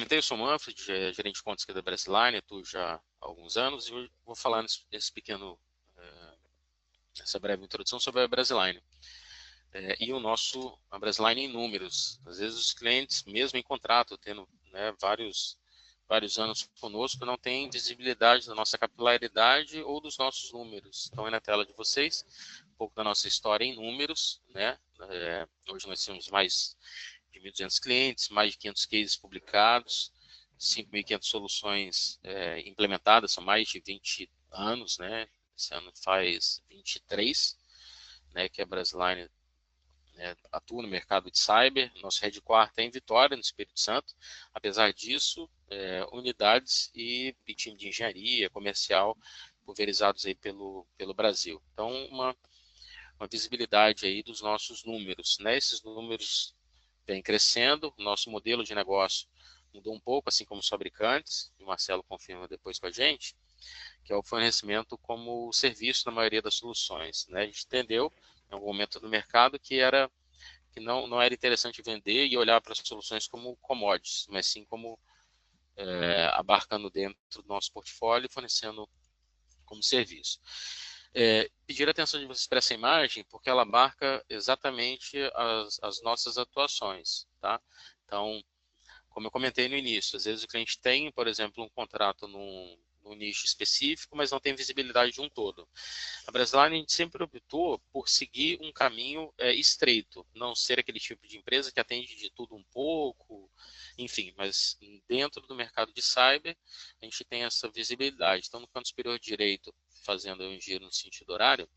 comentei, eu sou Manfred, gerente de contas aqui da Brasline, atuo já há alguns anos, e eu vou falar nessa breve introdução sobre a Brasline. E a Brasline em números. Às vezes os clientes, mesmo em contrato, tendo, né, vários anos conosco, não têm visibilidade da nossa capilaridade ou dos nossos números. Estão aí na tela de vocês um pouco da nossa história em números, né? Hoje nós temos mais de 1.200 clientes, mais de 500 cases publicados, 5.500 soluções implementadas, são mais de 20 anos, né? Esse ano faz 23, né, que a Brasline atua no mercado de cyber. Nosso headquarter é em Vitória, no Espírito Santo. Apesar disso, unidades e time de engenharia comercial pulverizados aí pelo Brasil. Então, uma visibilidade aí dos nossos números, né? Esses números vêm crescendo, nosso modelo de negócio mudou um pouco, assim como os fabricantes, e o Marcelo confirma depois com a gente, que é o fornecimento como serviço na maioria das soluções, né? A gente entendeu, em algum momento do mercado, que não era interessante vender e olhar para as soluções como commodities, mas sim como abarcando dentro do nosso portfólio e fornecendo como serviço. Pedir a atenção de vocês para essa imagem, porque ela abarca exatamente as nossas atuações, tá? Então, como eu comentei no início, às vezes o cliente tem, por exemplo, um contrato num nicho específico, mas não tem visibilidade de um todo. A Brasline, a gente sempre optou por seguir um caminho estreito, não ser aquele tipo de empresa que atende de tudo um pouco, enfim, mas dentro do mercado de cyber, a gente tem essa visibilidade. Então, no canto superior direito, fazendo um giro no sentido horário,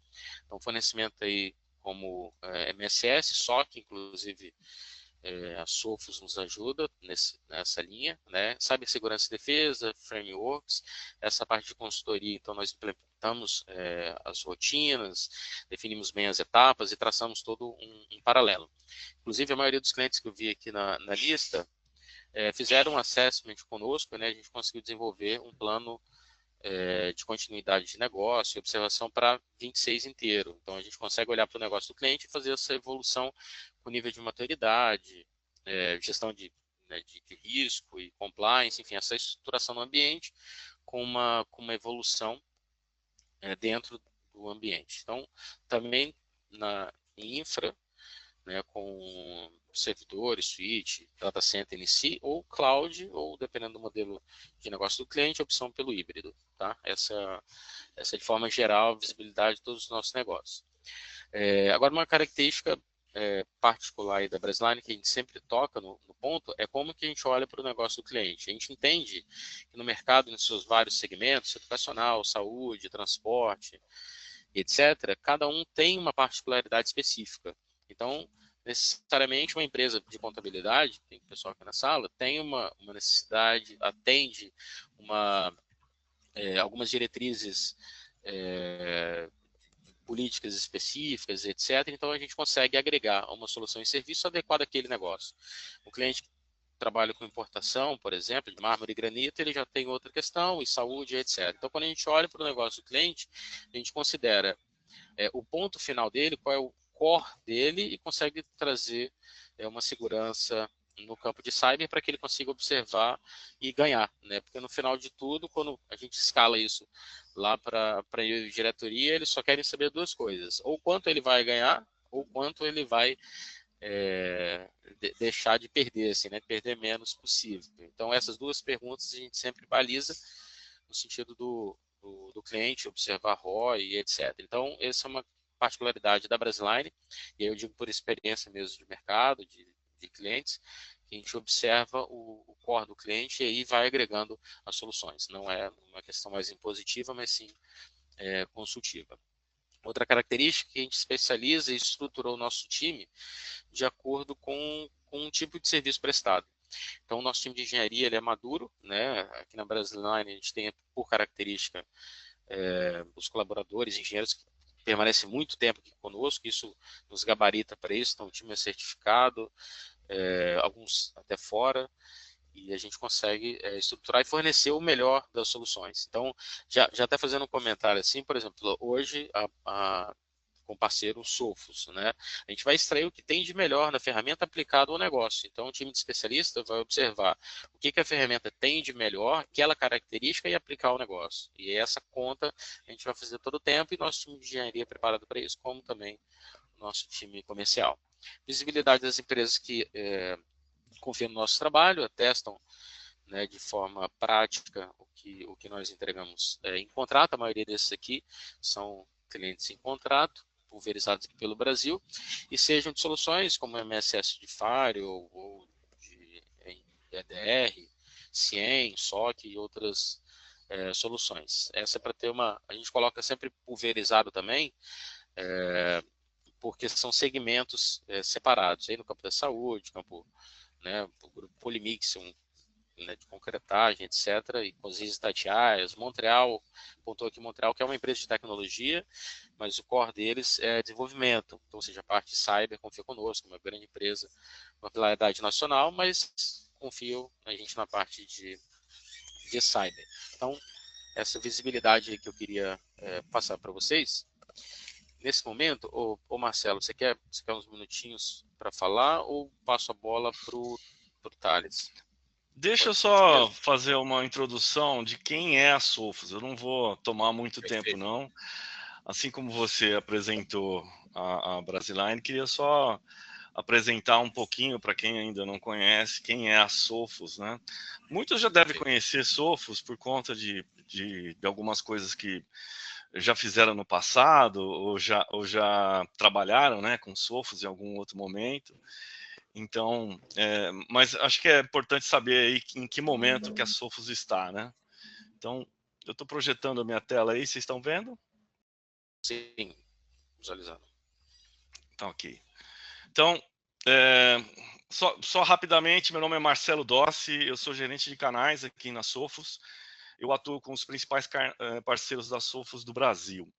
então fornecimento aí como MSS, SOC, inclusive a Sophos nos ajuda nessa linha, né? Cibersegurança e defesa, frameworks, essa parte de consultoria, então nós implementamos as rotinas, definimos bem as etapas e traçamos todo um paralelo. Inclusive, a maioria dos clientes que eu vi aqui na lista fizeram um assessment conosco, né? A gente conseguiu desenvolver um plano de continuidade de negócio e observação para 26 inteiro. Então, a gente consegue olhar para o negócio do cliente e fazer essa evolução com nível de maturidade, gestão de risco e compliance, enfim, essa estruturação no ambiente com uma evolução dentro do ambiente. Então, também em infra, né, com servidores, switch, data center em si, ou cloud, ou dependendo do modelo de negócio do cliente, opção pelo híbrido. Tá? Essa de forma geral, a visibilidade de todos os nossos negócios. Agora, uma característica particular aí da Brasline, que a gente sempre toca no ponto, é como que a gente olha para o negócio do cliente. A gente entende que no mercado, nos seus vários segmentos, educacional, saúde, transporte, etc., cada um tem uma particularidade específica. Então, necessariamente, uma empresa de contabilidade, tem pessoal aqui na sala, tem uma necessidade, atende algumas diretrizes políticas específicas, etc. Então, a gente consegue agregar uma solução e serviço adequado àquele negócio. O cliente que trabalha com importação, por exemplo, de mármore e granito, ele já tem outra questão, e saúde, etc. Então, quando a gente olha para o negócio do cliente, a gente considera o ponto final dele, qual é o core dele, e consegue trazer uma segurança no campo de cyber para que ele consiga observar e ganhar, né? Porque no final de tudo, quando a gente escala isso lá para a diretoria, eles só querem saber duas coisas: ou quanto ele vai ganhar, ou quanto ele vai deixar de perder, assim, né? Perder menos possível. Então, essas duas perguntas a gente sempre baliza no sentido do cliente, observar ROI e etc. Então, essa é uma particularidade da Brasline, e aí eu digo por experiência mesmo de mercado, de clientes, que a gente observa o core do cliente e aí vai agregando as soluções. Não é uma questão mais impositiva, mas sim consultiva. Outra característica é que a gente especializa e estruturou o nosso time de acordo com um tipo de serviço prestado. Então, o nosso time de engenharia ele é maduro, né? Aqui na Brasline a gente tem por característica os colaboradores, engenheiros que permanecem muito tempo aqui conosco, isso nos gabarita para isso, então o time é certificado, alguns até fora, e a gente consegue estruturar e fornecer o melhor das soluções. Então, já até fazendo um comentário assim, por exemplo, hoje com o parceiro Sophos, né? A gente vai extrair o que tem de melhor na ferramenta aplicado ao negócio. Então, o time de especialista vai observar o que a ferramenta tem de melhor, aquela característica, e aplicar ao negócio. E essa conta a gente vai fazer todo o tempo, e nosso time de engenharia é preparado para isso, como também o nosso time comercial. Visibilidade das empresas que confiam no nosso trabalho, atestam, né, de forma prática o que nós entregamos em contrato. A maioria desses aqui são clientes em contrato, pulverizados aqui pelo Brasil, e sejam de soluções como MSS de Firewall, ou de EDR, CIEM, SOC e outras soluções. Essa é para ter uma... A gente coloca sempre pulverizado também, porque são segmentos separados, aí no campo da saúde, campo, né, o grupo Polimix, né, de concretagem, etc., e cozinhas estatiais. Montreal, pontou aqui Montreal, que é uma empresa de tecnologia, mas o core deles é desenvolvimento. Então, ou seja, a parte de cyber confia conosco, uma grande empresa, uma pilaridade nacional, mas confiam a gente na parte de cyber. Então, essa visibilidade que eu queria passar para vocês. Nesse momento, ô Marcelo, você quer uns minutinhos para falar, ou passo a bola para o Thales? Deixa eu só fazer uma introdução de quem é a Sophos. Eu não vou tomar muito tempo, não. Assim como você apresentou a Brasiline, queria só apresentar um pouquinho para quem ainda não conhece quem é a Sophos, né? Muitos já devem conhecer Sophos por conta de algumas coisas que já fizeram no passado, ou já trabalharam, né, com Sophos em algum outro momento. Então, mas acho que é importante saber aí em que momento que a Sophos está, né? Então, eu estou projetando a minha tela aí, vocês estão vendo? Sim, visualizando. Tá ok. Então, só rapidamente, meu nome é Marcelo Dossi, eu sou gerente de canais aqui na Sophos. Eu atuo com os principais parceiros da Sophos do Brasil.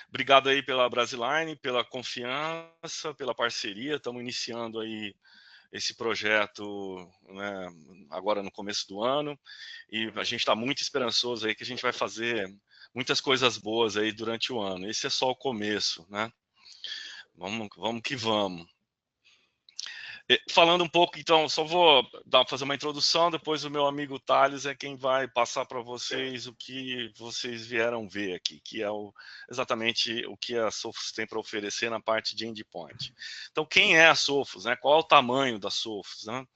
Obrigado aí pela Brasiline, pela confiança, pela parceria. Estamos iniciando aí esse projeto, né, agora no começo do ano, e a gente está muito esperançoso aí que a gente vai fazer muitas coisas boas aí durante o ano. Esse é só o começo, né? Vamos que vamos. Falando um pouco, então, só vou fazer uma introdução, depois o meu amigo Thales é quem vai passar para vocês o que vocês vieram ver aqui, que é exatamente o que a Sophos tem para oferecer na parte de endpoint. Então, quem é a Sophos, né? Qual é o tamanho da Sophos, né?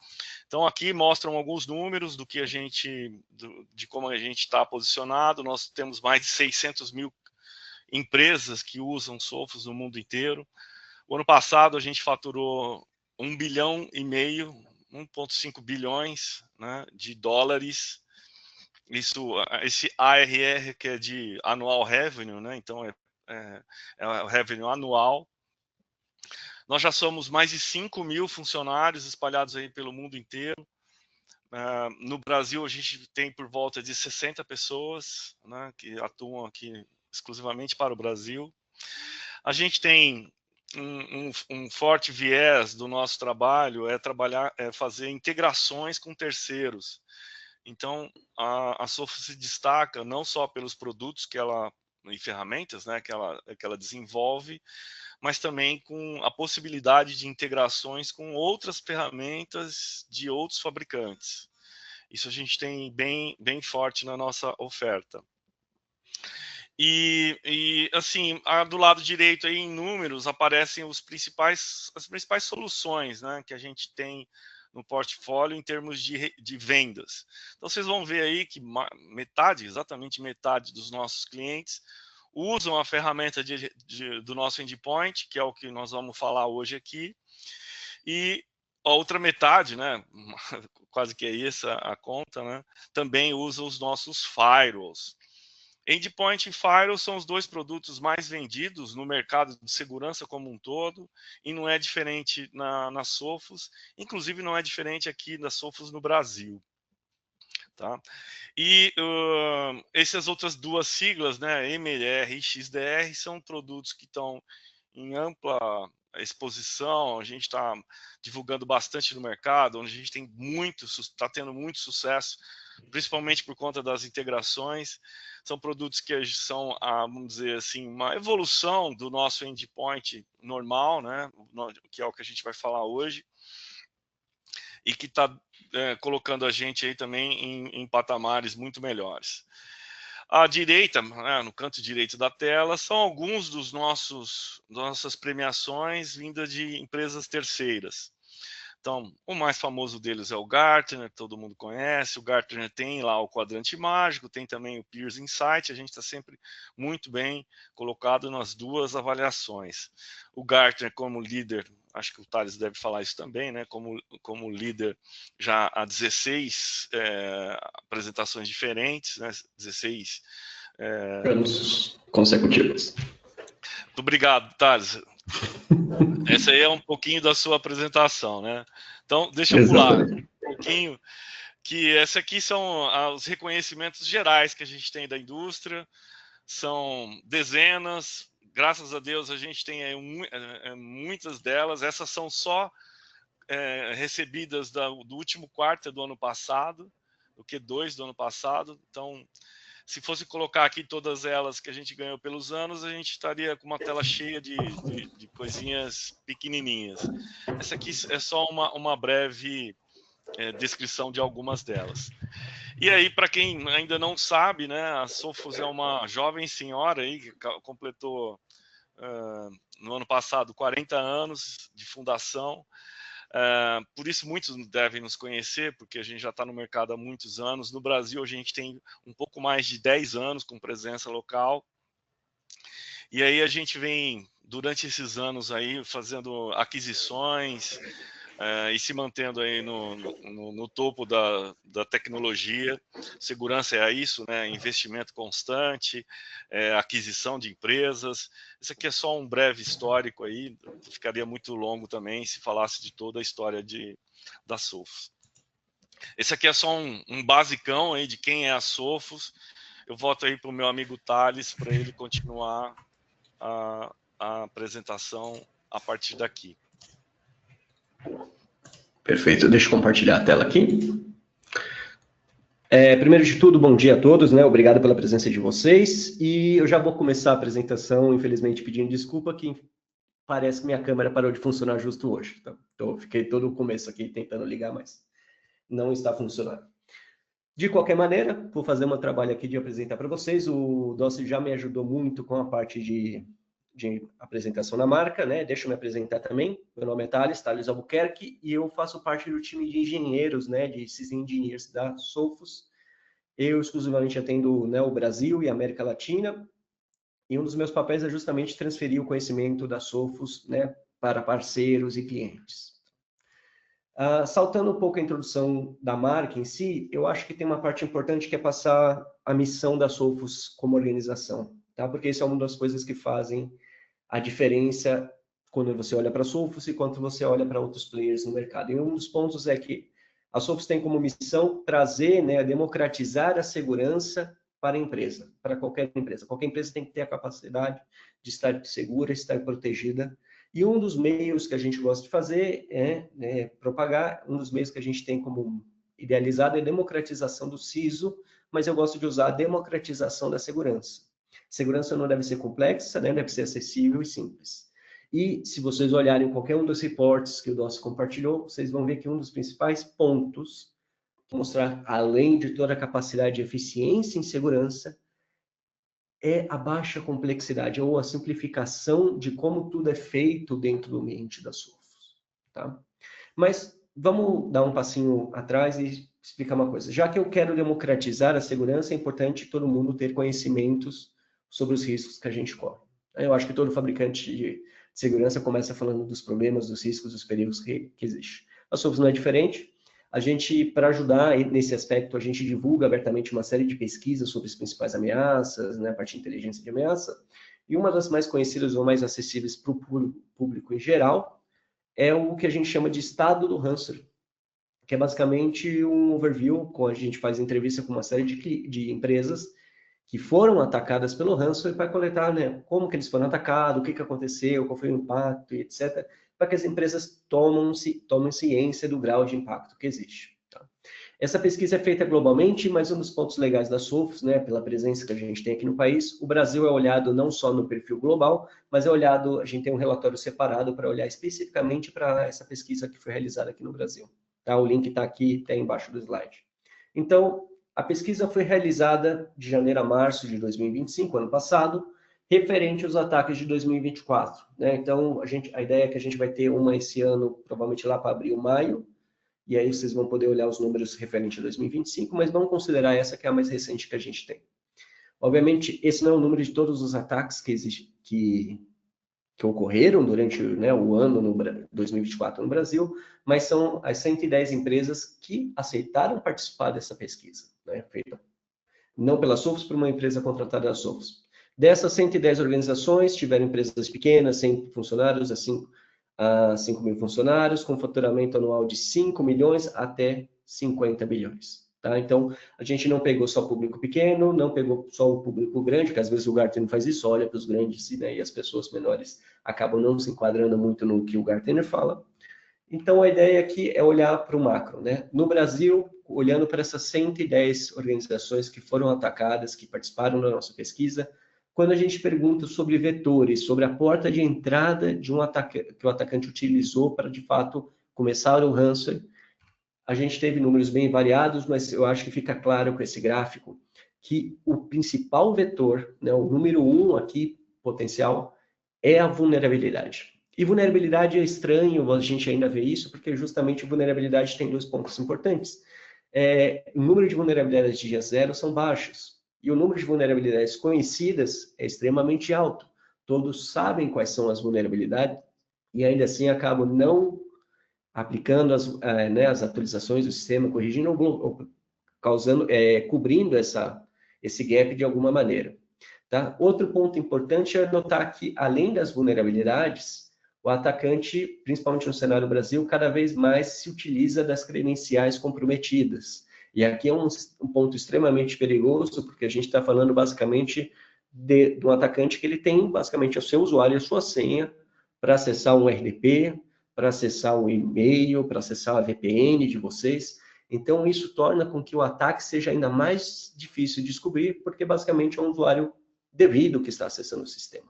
Então, aqui mostram alguns números do que a gente, de como a gente está posicionado. Nós temos mais de 600 mil empresas que usam Sophos no mundo inteiro. O ano passado a gente faturou 1,5 bilhão, 1,5 bilhões, né, de dólares. Esse ARR, que é de Annual Revenue, né, então é o revenue anual. Nós já somos mais de 5 mil funcionários espalhados aí pelo mundo inteiro. No Brasil, a gente tem por volta de 60 pessoas, né, que atuam aqui exclusivamente para o Brasil. A gente tem um forte viés do nosso trabalho, fazer integrações com terceiros. Então, a Sophos se destaca não só pelos produtos e ferramentas, né, que ela desenvolve, mas também com a possibilidade de integrações com outras ferramentas de outros fabricantes. Isso a gente tem bem forte na nossa oferta. E assim, do lado direito aí em números aparecem as principais soluções, né, que a gente tem no portfólio em termos de vendas. Então vocês vão ver aí que exatamente metade dos nossos clientes usam a ferramenta do nosso endpoint, que é o que nós vamos falar hoje aqui, e a outra metade, né, quase que é essa a conta, né, também usa os nossos firewalls. Endpoint e Firewall são os dois produtos mais vendidos no mercado de segurança como um todo, e não é diferente na Sophos, inclusive não é diferente aqui da Sophos no Brasil. Tá? E essas outras duas siglas, né, MDR e XDR, são produtos que estão em ampla exposição, a gente está divulgando bastante no mercado, onde a gente tem está tendo muito sucesso, principalmente por conta das integrações. São produtos que são, vamos dizer assim, uma evolução do nosso endpoint normal, né, que é o que a gente vai falar hoje, e que está colocando a gente aí também em patamares muito melhores. À direita, no canto direito da tela, são alguns das nossas premiações vindas de empresas terceiras. Então, o mais famoso deles é o Gartner, que todo mundo conhece. O Gartner tem lá o quadrante mágico, tem também o Peers Insight. A gente está sempre muito bem colocado nas duas avaliações. O Gartner como líder, acho que o Thales deve falar isso também, né? Como líder já há 16 apresentações diferentes, né? 16 anos consecutivos. Muito obrigado, Thales. Essa aí é um pouquinho da sua apresentação, né? Então, deixa eu pular um pouquinho, que esse aqui são os reconhecimentos gerais que a gente tem da indústria, são dezenas, graças a Deus a gente tem aí muitas delas, essas são só recebidas do último quarto do ano passado, do Q2 do ano passado, então se fosse colocar aqui todas elas que a gente ganhou pelos anos, a gente estaria com uma tela cheia de coisinhas pequenininhas. Essa aqui é só uma breve descrição de algumas delas. E aí, para quem ainda não sabe, né, a Sophos é uma jovem senhora aí que completou no ano passado 40 anos de fundação. Por isso muitos devem nos conhecer, porque a gente já está no mercado há muitos anos. No Brasil a gente tem um pouco mais de 10 anos com presença local. E aí a gente vem, durante esses anos aí, fazendo aquisições e se mantendo aí no topo da tecnologia. Segurança é isso, né? Investimento constante, aquisição de empresas. Isso aqui é só um breve histórico aí, ficaria muito longo também se falasse de toda a história da Sophos. Esse aqui é só um basicão aí de quem é a Sophos. Eu volto aí para o meu amigo Thales para ele continuar a apresentação a partir daqui. Perfeito, deixa eu compartilhar a tela aqui. Primeiro de tudo, bom dia a todos, né? Obrigado pela presença de vocês. E eu já vou começar a apresentação, infelizmente pedindo desculpa, que parece que minha câmera parou de funcionar justo hoje. Então, fiquei todo o começo aqui tentando ligar, mas não está funcionando. De qualquer maneira, vou fazer um trabalho aqui de apresentar para vocês. O Dossi já me ajudou muito com a parte de apresentação da marca, né? Deixa eu me apresentar também. Meu nome é Thales Albuquerque, e eu faço parte do time de engenheiros, né? De System Engineers da Sophos. Eu exclusivamente atendo, né, o Brasil e a América Latina, e um dos meus papéis é justamente transferir o conhecimento da Sophos, né, para parceiros e clientes. Saltando um pouco a introdução da marca em si, eu acho que tem uma parte importante que é passar a missão da Sophos como organização, tá? Porque isso é uma das coisas que fazem a diferença quando você olha para a Sophos e quando você olha para outros players no mercado. E um dos pontos é que a Sophos tem como missão trazer, né, democratizar a segurança para a empresa, para qualquer empresa. Qualquer empresa tem que ter a capacidade de estar segura, estar protegida. E um dos meios que a gente gosta de fazer é propagar, um dos meios que a gente tem como idealizado é a democratização do CISO, mas eu gosto de usar a democratização da segurança. Segurança não deve ser complexa, né? Deve ser acessível e simples. E se vocês olharem qualquer um dos reportes que o Dossi compartilhou, vocês vão ver que um dos principais pontos que mostrar, além de toda a capacidade de eficiência em segurança, é a baixa complexidade ou a simplificação de como tudo é feito dentro do ambiente da Sophos, tá? Mas vamos dar um passinho atrás e explicar uma coisa. Já que eu quero democratizar a segurança, é importante todo mundo ter conhecimentos sobre os riscos que a gente corre. Eu acho que todo fabricante de segurança começa falando dos problemas, dos riscos, dos perigos que existem. A Sophos não é diferente. A gente, para ajudar nesse aspecto, a gente divulga abertamente uma série de pesquisas sobre as principais ameaças, né, a parte de inteligência de ameaça. E uma das mais conhecidas ou mais acessíveis para o público em geral é o que a gente chama de estado do ransomware, que é basicamente um overview, quando a gente faz entrevista com uma série de empresas, que foram atacadas pelo ransomware para coletar, né, como que eles foram atacados, o que aconteceu, qual foi o impacto, e etc., para que as empresas tomem ciência do grau de impacto que existe. Tá? Essa pesquisa é feita globalmente, mas um dos pontos legais da Sophos, né, pela presença que a gente tem aqui no país, o Brasil é olhado não só no perfil global, mas é olhado, a gente tem um relatório separado para olhar especificamente para essa pesquisa que foi realizada aqui no Brasil. Tá? O link está aqui, está embaixo do slide. Então, a pesquisa foi realizada de janeiro a março de 2025, ano passado, referente aos ataques de 2024. Né? Então, a ideia é que a gente vai ter uma esse ano, provavelmente lá para abril, maio, e aí vocês vão poder olhar os números referentes a 2025, mas vamos considerar essa que é a mais recente que a gente tem. Obviamente, esse não é o número de todos os ataques que ocorreram durante, né, o ano 2024 no Brasil, mas são as 110 empresas que aceitaram participar dessa pesquisa, né, feita não pela Sophos, por uma empresa contratada da Sophos. Dessas 110 organizações, tiveram empresas pequenas, 100 funcionários a 5 mil funcionários, com faturamento anual de 5 milhões até 50 bilhões. Tá? Então, a gente não pegou só o público pequeno, não pegou só o público grande, que às vezes o Gartner faz isso, olha para os grandes, né, e as pessoas menores acabam não se enquadrando muito no que o Gartner fala. Então, a ideia aqui é olhar para o macro. Né? No Brasil, olhando para essas 110 organizações que foram atacadas, que participaram da nossa pesquisa, quando a gente pergunta sobre vetores, sobre a porta de entrada de um ataque que o atacante utilizou para, de fato, começar o ransomware, a gente teve números bem variados, mas eu acho que fica claro com esse gráfico que o principal vetor, né, o número 1 aqui, potencial, é a vulnerabilidade. E vulnerabilidade é estranho a gente ainda ver isso, porque justamente vulnerabilidade tem 2 pontos importantes. O número de vulnerabilidades de dia zero são baixos, e o número de vulnerabilidades conhecidas é extremamente alto. Todos sabem quais são as vulnerabilidades, e ainda assim acabam não aplicando as atualizações do sistema, corrigindo ou causando, cobrindo esse gap de alguma maneira. Tá? Outro ponto importante é notar que, além das vulnerabilidades, o atacante, principalmente no cenário Brasil, cada vez mais se utiliza das credenciais comprometidas. E aqui é um ponto extremamente perigoso, porque a gente está falando basicamente de um atacante que ele tem basicamente o seu usuário e a sua senha para acessar um RDP, para acessar o e-mail, para acessar a VPN de vocês. Então, isso torna com que o ataque seja ainda mais difícil de descobrir, porque basicamente é um usuário devido que está acessando o sistema.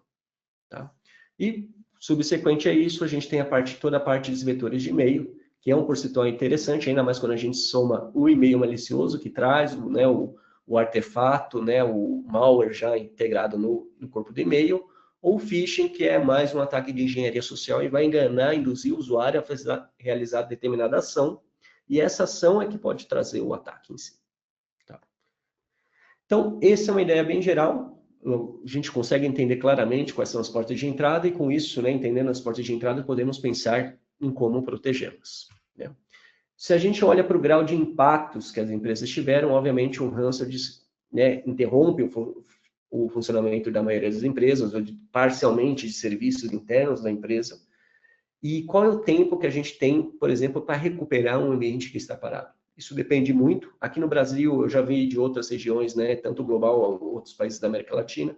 Tá? E, subsequente a isso, a gente tem toda a parte dos vetores de e-mail, que é um percentual interessante, ainda mais quando a gente soma o e-mail malicioso, que traz, né, o artefato, né, o malware já integrado no corpo do e-mail, ou phishing, que é mais um ataque de engenharia social e vai enganar, induzir o usuário a realizar determinada ação, e essa ação é que pode trazer o ataque em si. Tá? Então, essa é uma ideia bem geral. A gente consegue entender claramente quais são as portas de entrada e, com isso, né, entendendo as portas de entrada, podemos pensar em como protegê-las. Né? Se a gente olha para o grau de impactos que as empresas tiveram, obviamente, um ransomware, né, interrompe o funcionamento da maioria das empresas, ou parcialmente de serviços internos da empresa. E qual é o tempo que a gente tem, por exemplo, para recuperar um ambiente que está parado? Isso depende muito. Aqui no Brasil, eu já vi de outras regiões, né, tanto global ou outros países da América Latina,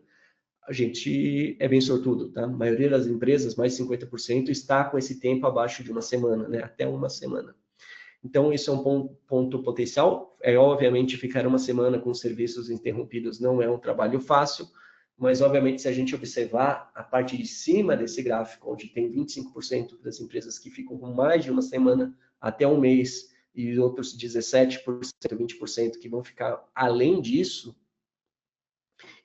a gente é bem sortudo, tá? A maioria das empresas, mais de 50%, está com esse tempo abaixo de uma semana, né, até uma semana. Então, isso é um ponto potencial. Obviamente, ficar uma semana com serviços interrompidos não é um trabalho fácil, mas, obviamente, se a gente observar a parte de cima desse gráfico, onde tem 25% das empresas que ficam com mais de uma semana até um mês, e outros 17%, 20% que vão ficar além disso,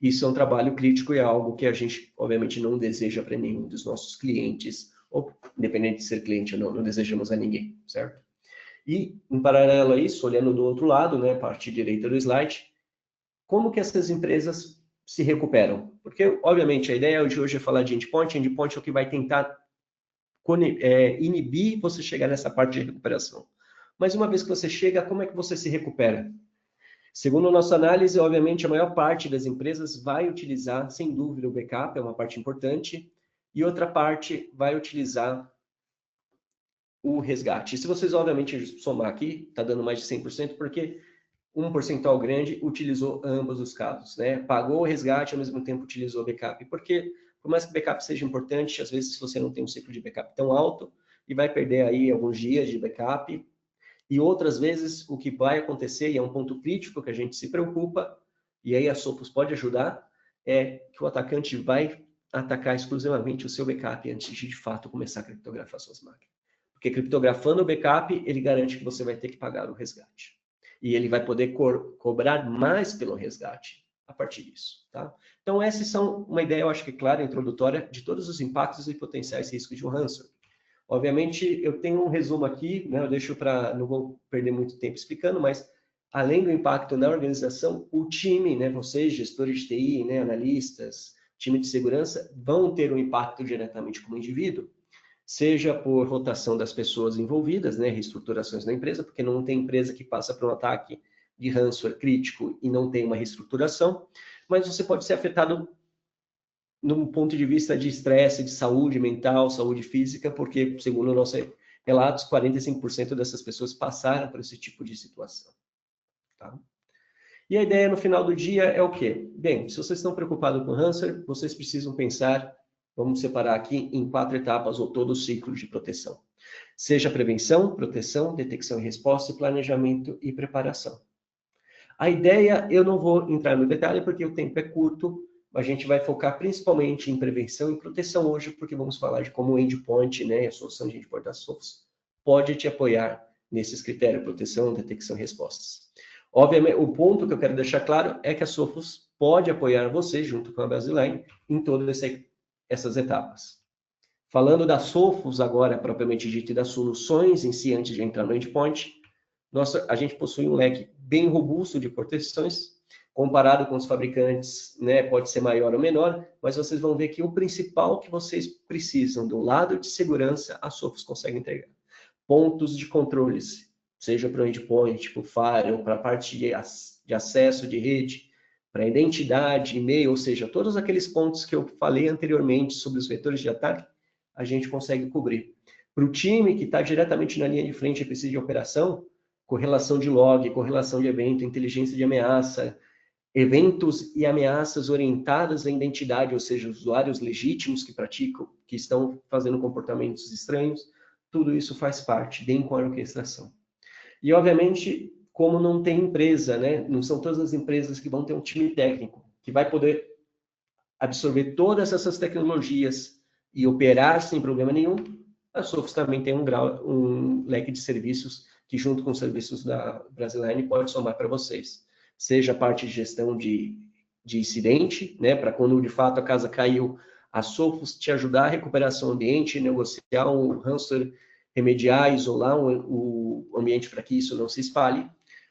isso é um trabalho crítico e é algo que a gente, obviamente, não deseja para nenhum dos nossos clientes, ou independente de ser cliente ou não, não desejamos a ninguém, certo? E, em paralelo a isso, olhando do outro lado, né, a parte direita do slide, como que essas empresas se recuperam? Porque, obviamente, a ideia de hoje é falar de endpoint. Endpoint é o que vai tentar inibir você chegar nessa parte de recuperação. Mas uma vez que você chega, como é que você se recupera? Segundo a nossa análise, obviamente, a maior parte das empresas vai utilizar, sem dúvida, o backup, é uma parte importante, e outra parte vai utilizar o resgate. E se vocês, obviamente, somar aqui, está dando mais de 100%, porque um percentual grande utilizou ambos os casos, né? Pagou o resgate, ao mesmo tempo utilizou o backup, porque por mais que o backup seja importante, às vezes você não tem um ciclo de backup tão alto e vai perder aí alguns dias de backup. E outras vezes o que vai acontecer, e é um ponto crítico que a gente se preocupa, e aí a Sophos pode ajudar, é que o atacante vai atacar exclusivamente o seu backup antes de fato começar a criptografar suas máquinas. Porque criptografando o backup, ele garante que você vai ter que pagar o resgate. E ele vai poder cobrar mais pelo resgate a partir disso, tá? Então, essas são uma ideia, eu acho que clara, introdutória, de todos os impactos e potenciais riscos de um ransomware. Obviamente, eu tenho um resumo aqui, né? Eu deixo para, não vou perder muito tempo explicando, mas além do impacto na organização, o time, né? Vocês, gestores de TI, né? Analistas, time de segurança, vão ter um impacto diretamente como indivíduo, seja por rotação das pessoas envolvidas, né, reestruturações na empresa, porque não tem empresa que passa por um ataque de ransomware crítico e não tem uma reestruturação, mas você pode ser afetado num ponto de vista de estresse, de saúde mental, saúde física, porque, segundo nossos relatos, 45% dessas pessoas passaram por esse tipo de situação. Tá? E a ideia no final do dia é o quê? Bem, se vocês estão preocupados com ransomware, vocês precisam pensar, vamos separar aqui em 4 etapas ou todo o ciclo de proteção. Seja prevenção, proteção, detecção e resposta, planejamento e preparação. A ideia, eu não vou entrar no detalhe porque o tempo é curto, a gente vai focar principalmente em prevenção e proteção hoje, porque vamos falar de como o endpoint, né, a solução de endpoint da Sophos, pode te apoiar nesses critérios, proteção, detecção e respostas. Obviamente, o ponto que eu quero deixar claro é que a Sophos pode apoiar você, junto com a Baseline, em todas essas etapas. Falando da Sophos agora, propriamente dita, e das soluções em si, antes de entrar no endpoint, a gente possui um leque bem robusto de proteções, comparado com os fabricantes, né, pode ser maior ou menor, mas vocês vão ver que o principal que vocês precisam do lado de segurança, a Sophos consegue entregar. Pontos de controles, seja para o endpoint, tipo firewall, para a parte de acesso de rede, para identidade, e-mail, ou seja, todos aqueles pontos que eu falei anteriormente sobre os vetores de ataque, a gente consegue cobrir. Para o time que está diretamente na linha de frente e precisa de operação, correlação de log, correlação de evento, inteligência de ameaça, eventos e ameaças orientadas à identidade, ou seja, usuários legítimos que praticam, que estão fazendo comportamentos estranhos, tudo isso faz parte, bem com a orquestração. E, obviamente, como não tem empresa, né? Não são todas as empresas que vão ter um time técnico, que vai poder absorver todas essas tecnologias e operar sem problema nenhum, a Sophos também tem um leque de serviços que, junto com os serviços da Baseline, pode somar para vocês. Seja a parte de gestão de incidente, né, para quando de fato a casa caiu, a Sophos te ajudar a recuperar seu ambiente, negociar um ransomware, remediar, isolar o ambiente para que isso não se espalhe.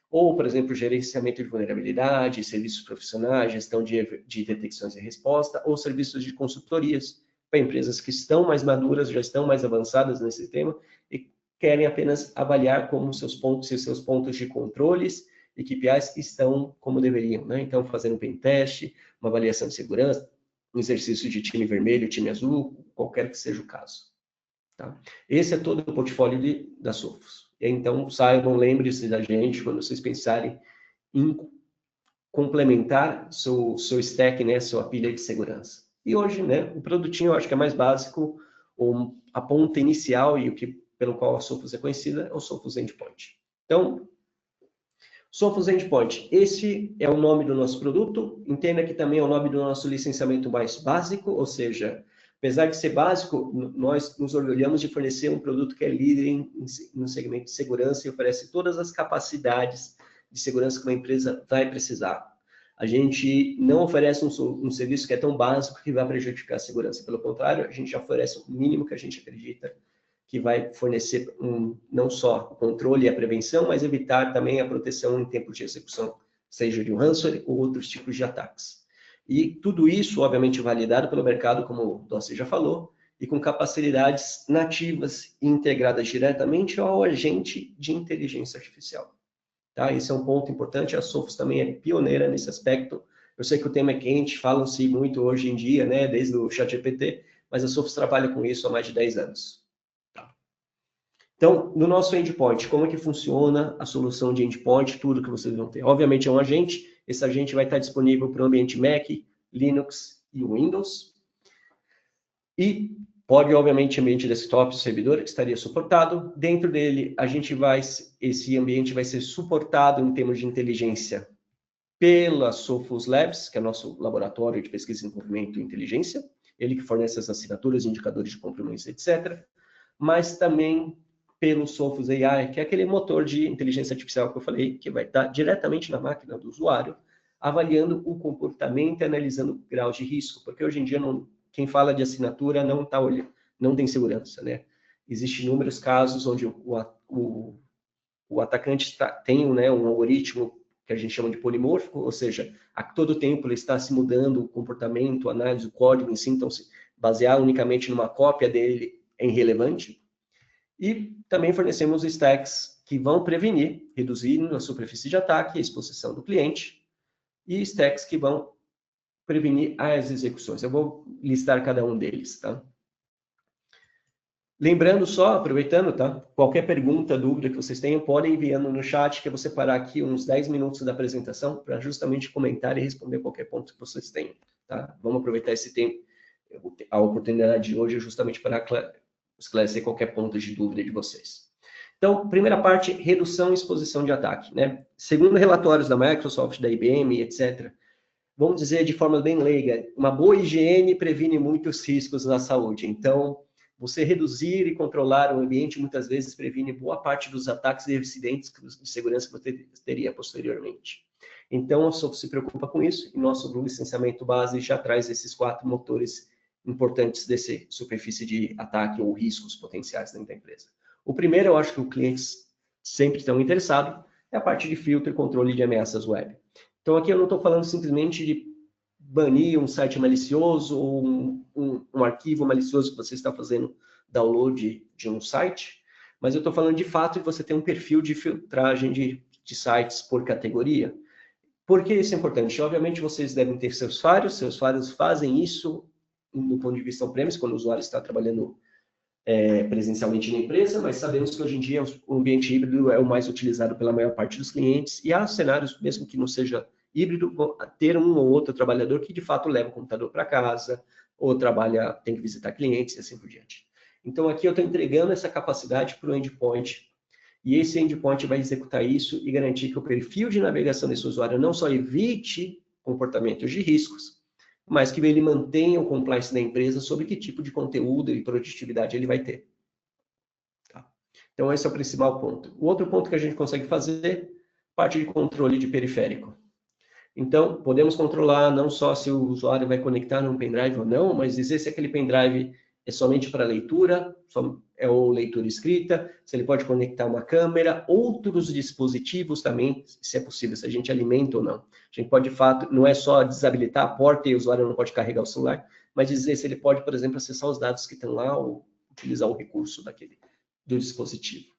Ou, por exemplo, gerenciamento de vulnerabilidade, serviços profissionais, gestão de detecções e resposta, ou serviços de consultorias para empresas que estão mais maduras, já estão mais avançadas nesse tema e querem apenas avaliar como seus pontos e seus pontos de controles e KPIs estão como deveriam, né? Então, fazendo um pen test, uma avaliação de segurança, um exercício de time vermelho, time azul, qualquer que seja o caso. Tá? Esse é todo o portfólio da Sophos. Então, saibam, lembre-se da gente quando vocês pensarem em complementar seu stack, né, sua pilha de segurança. E hoje, né, o produtinho eu acho que é mais básico, a ponta inicial e o que pelo qual a Sophos é conhecida é o Sophos Endpoint. Então, Sophos Endpoint, esse é o nome do nosso produto. Entenda que também é o nome do nosso licenciamento mais básico, ou seja, apesar de ser básico, nós nos orgulhamos de fornecer um produto que é líder no segmento de segurança e oferece todas as capacidades de segurança que uma empresa vai precisar. A gente não oferece um serviço que é tão básico que vai prejudicar a segurança. Pelo contrário, a gente oferece o mínimo que a gente acredita que vai fornecer não só o controle e a prevenção, mas evitar também a proteção em tempo de execução, seja de um ransomware ou outros tipos de ataques. E tudo isso, obviamente, validado pelo mercado, como o Dossi já falou, e com capacidades nativas e integradas diretamente ao agente de inteligência artificial. Tá? Esse é um ponto importante, a Sophos também é pioneira nesse aspecto. Eu sei que o tema é quente, falam-se muito hoje em dia, né, desde o ChatGPT, mas a Sophos trabalha com isso há mais de 10 anos. Tá? Então, no nosso endpoint, como é que funciona a solução de endpoint, tudo que vocês vão ter? Obviamente é um agente, esse agente vai estar disponível para o ambiente Mac, Linux e Windows. E pode, obviamente, ambiente desktop, servidor, estaria suportado. Dentro dele, esse ambiente vai ser suportado em termos de inteligência pela Sophos Labs, que é nosso laboratório de pesquisa e desenvolvimento e inteligência, ele que fornece as assinaturas, indicadores de compromisso, etc. Mas também pelo Sophos AI, que é aquele motor de inteligência artificial que eu falei, que vai estar diretamente na máquina do usuário, avaliando o comportamento e analisando o grau de risco, porque hoje em dia quem fala de assinatura não tem segurança, né? Existem inúmeros casos onde o atacante tem, né, um algoritmo que a gente chama de polimórfico, ou seja, a todo tempo ele está se mudando o comportamento, a análise, o código em si, então se basear unicamente numa cópia dele é irrelevante. E também fornecemos stacks que vão prevenir, reduzindo a superfície de ataque, a exposição do cliente, e stacks que vão prevenir as execuções. Eu vou listar cada um deles, tá? Lembrando só, aproveitando, tá? Qualquer pergunta, dúvida que vocês tenham, podem enviando no chat, que eu vou separar aqui uns 10 minutos da apresentação para justamente comentar e responder qualquer ponto que vocês tenham, tá? Vamos aproveitar esse tempo, a oportunidade de hoje justamente para esclarecer qualquer ponto de dúvida de vocês. Então, primeira parte, redução e exposição de ataque, né? Segundo relatórios da Microsoft, da IBM, etc., vamos dizer de forma bem leiga, uma boa higiene previne muitos riscos na saúde. Então, você reduzir e controlar o ambiente muitas vezes previne boa parte dos ataques e incidentes de segurança que você teria posteriormente. Então, a Sophos se preocupa com isso e nosso licenciamento base já traz esses 4 motores importantes desse superfície de ataque ou riscos potenciais dentro da empresa. O primeiro, eu acho que os clientes sempre estão interessados, é a parte de filtro e controle de ameaças web. Então, aqui eu não estou falando simplesmente de banir um site malicioso ou um arquivo malicioso que você está fazendo download de um site, mas eu estou falando de fato de você ter um perfil de filtragem de sites por categoria. Por que isso é importante? Obviamente, vocês devem ter seus usuários fazem isso do ponto de vista on-premise, quando o usuário está trabalhando presencialmente na empresa, mas sabemos que hoje em dia o ambiente híbrido é o mais utilizado pela maior parte dos clientes, e há cenários, mesmo que não seja híbrido, ter um ou outro trabalhador que de fato leva o computador para casa, ou tem que visitar clientes e assim por diante. Então aqui eu estou entregando essa capacidade para o endpoint, e esse endpoint vai executar isso e garantir que o perfil de navegação desse usuário não só evite comportamentos de riscos, mas que ele mantenha o compliance da empresa sobre que tipo de conteúdo e produtividade ele vai ter. Tá? Então, esse é o principal ponto. O outro ponto que a gente consegue fazer, parte de controle de periférico. Então, podemos controlar não só se o usuário vai conectar num pendrive ou não, mas dizer se aquele pendrive é somente para leitura, ou leitura escrita, se ele pode conectar uma câmera, outros dispositivos também, se é possível, se a gente alimenta ou não. A gente pode, de fato, não é só desabilitar a porta e o usuário não pode carregar o celular, mas dizer se ele pode, por exemplo, acessar os dados que estão lá ou utilizar o recurso do dispositivo.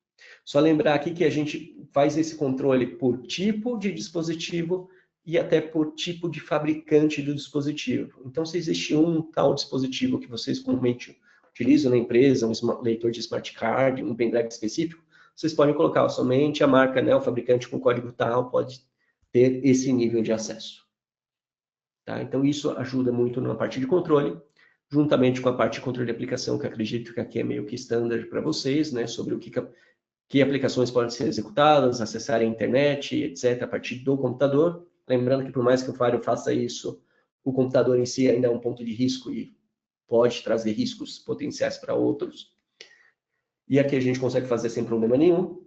Só lembrar aqui que a gente faz esse controle por tipo de dispositivo e até por tipo de fabricante do dispositivo. Então, se existe um tal dispositivo que vocês comumente utilizam na empresa, um leitor de smart card, um pendrive específico, vocês podem colocar somente a marca, né, o fabricante com código tal pode ter esse nível de acesso. Tá? Então, isso ajuda muito na parte de controle, juntamente com a parte de controle de aplicação, que acredito que aqui é meio que standard para vocês, né, sobre que aplicações podem ser executadas, acessar a internet, etc., a partir do computador. Lembrando que por mais que o usuário faça isso, o computador em si ainda é um ponto de risco e pode trazer riscos potenciais para outros. E aqui a gente consegue fazer sem problema nenhum.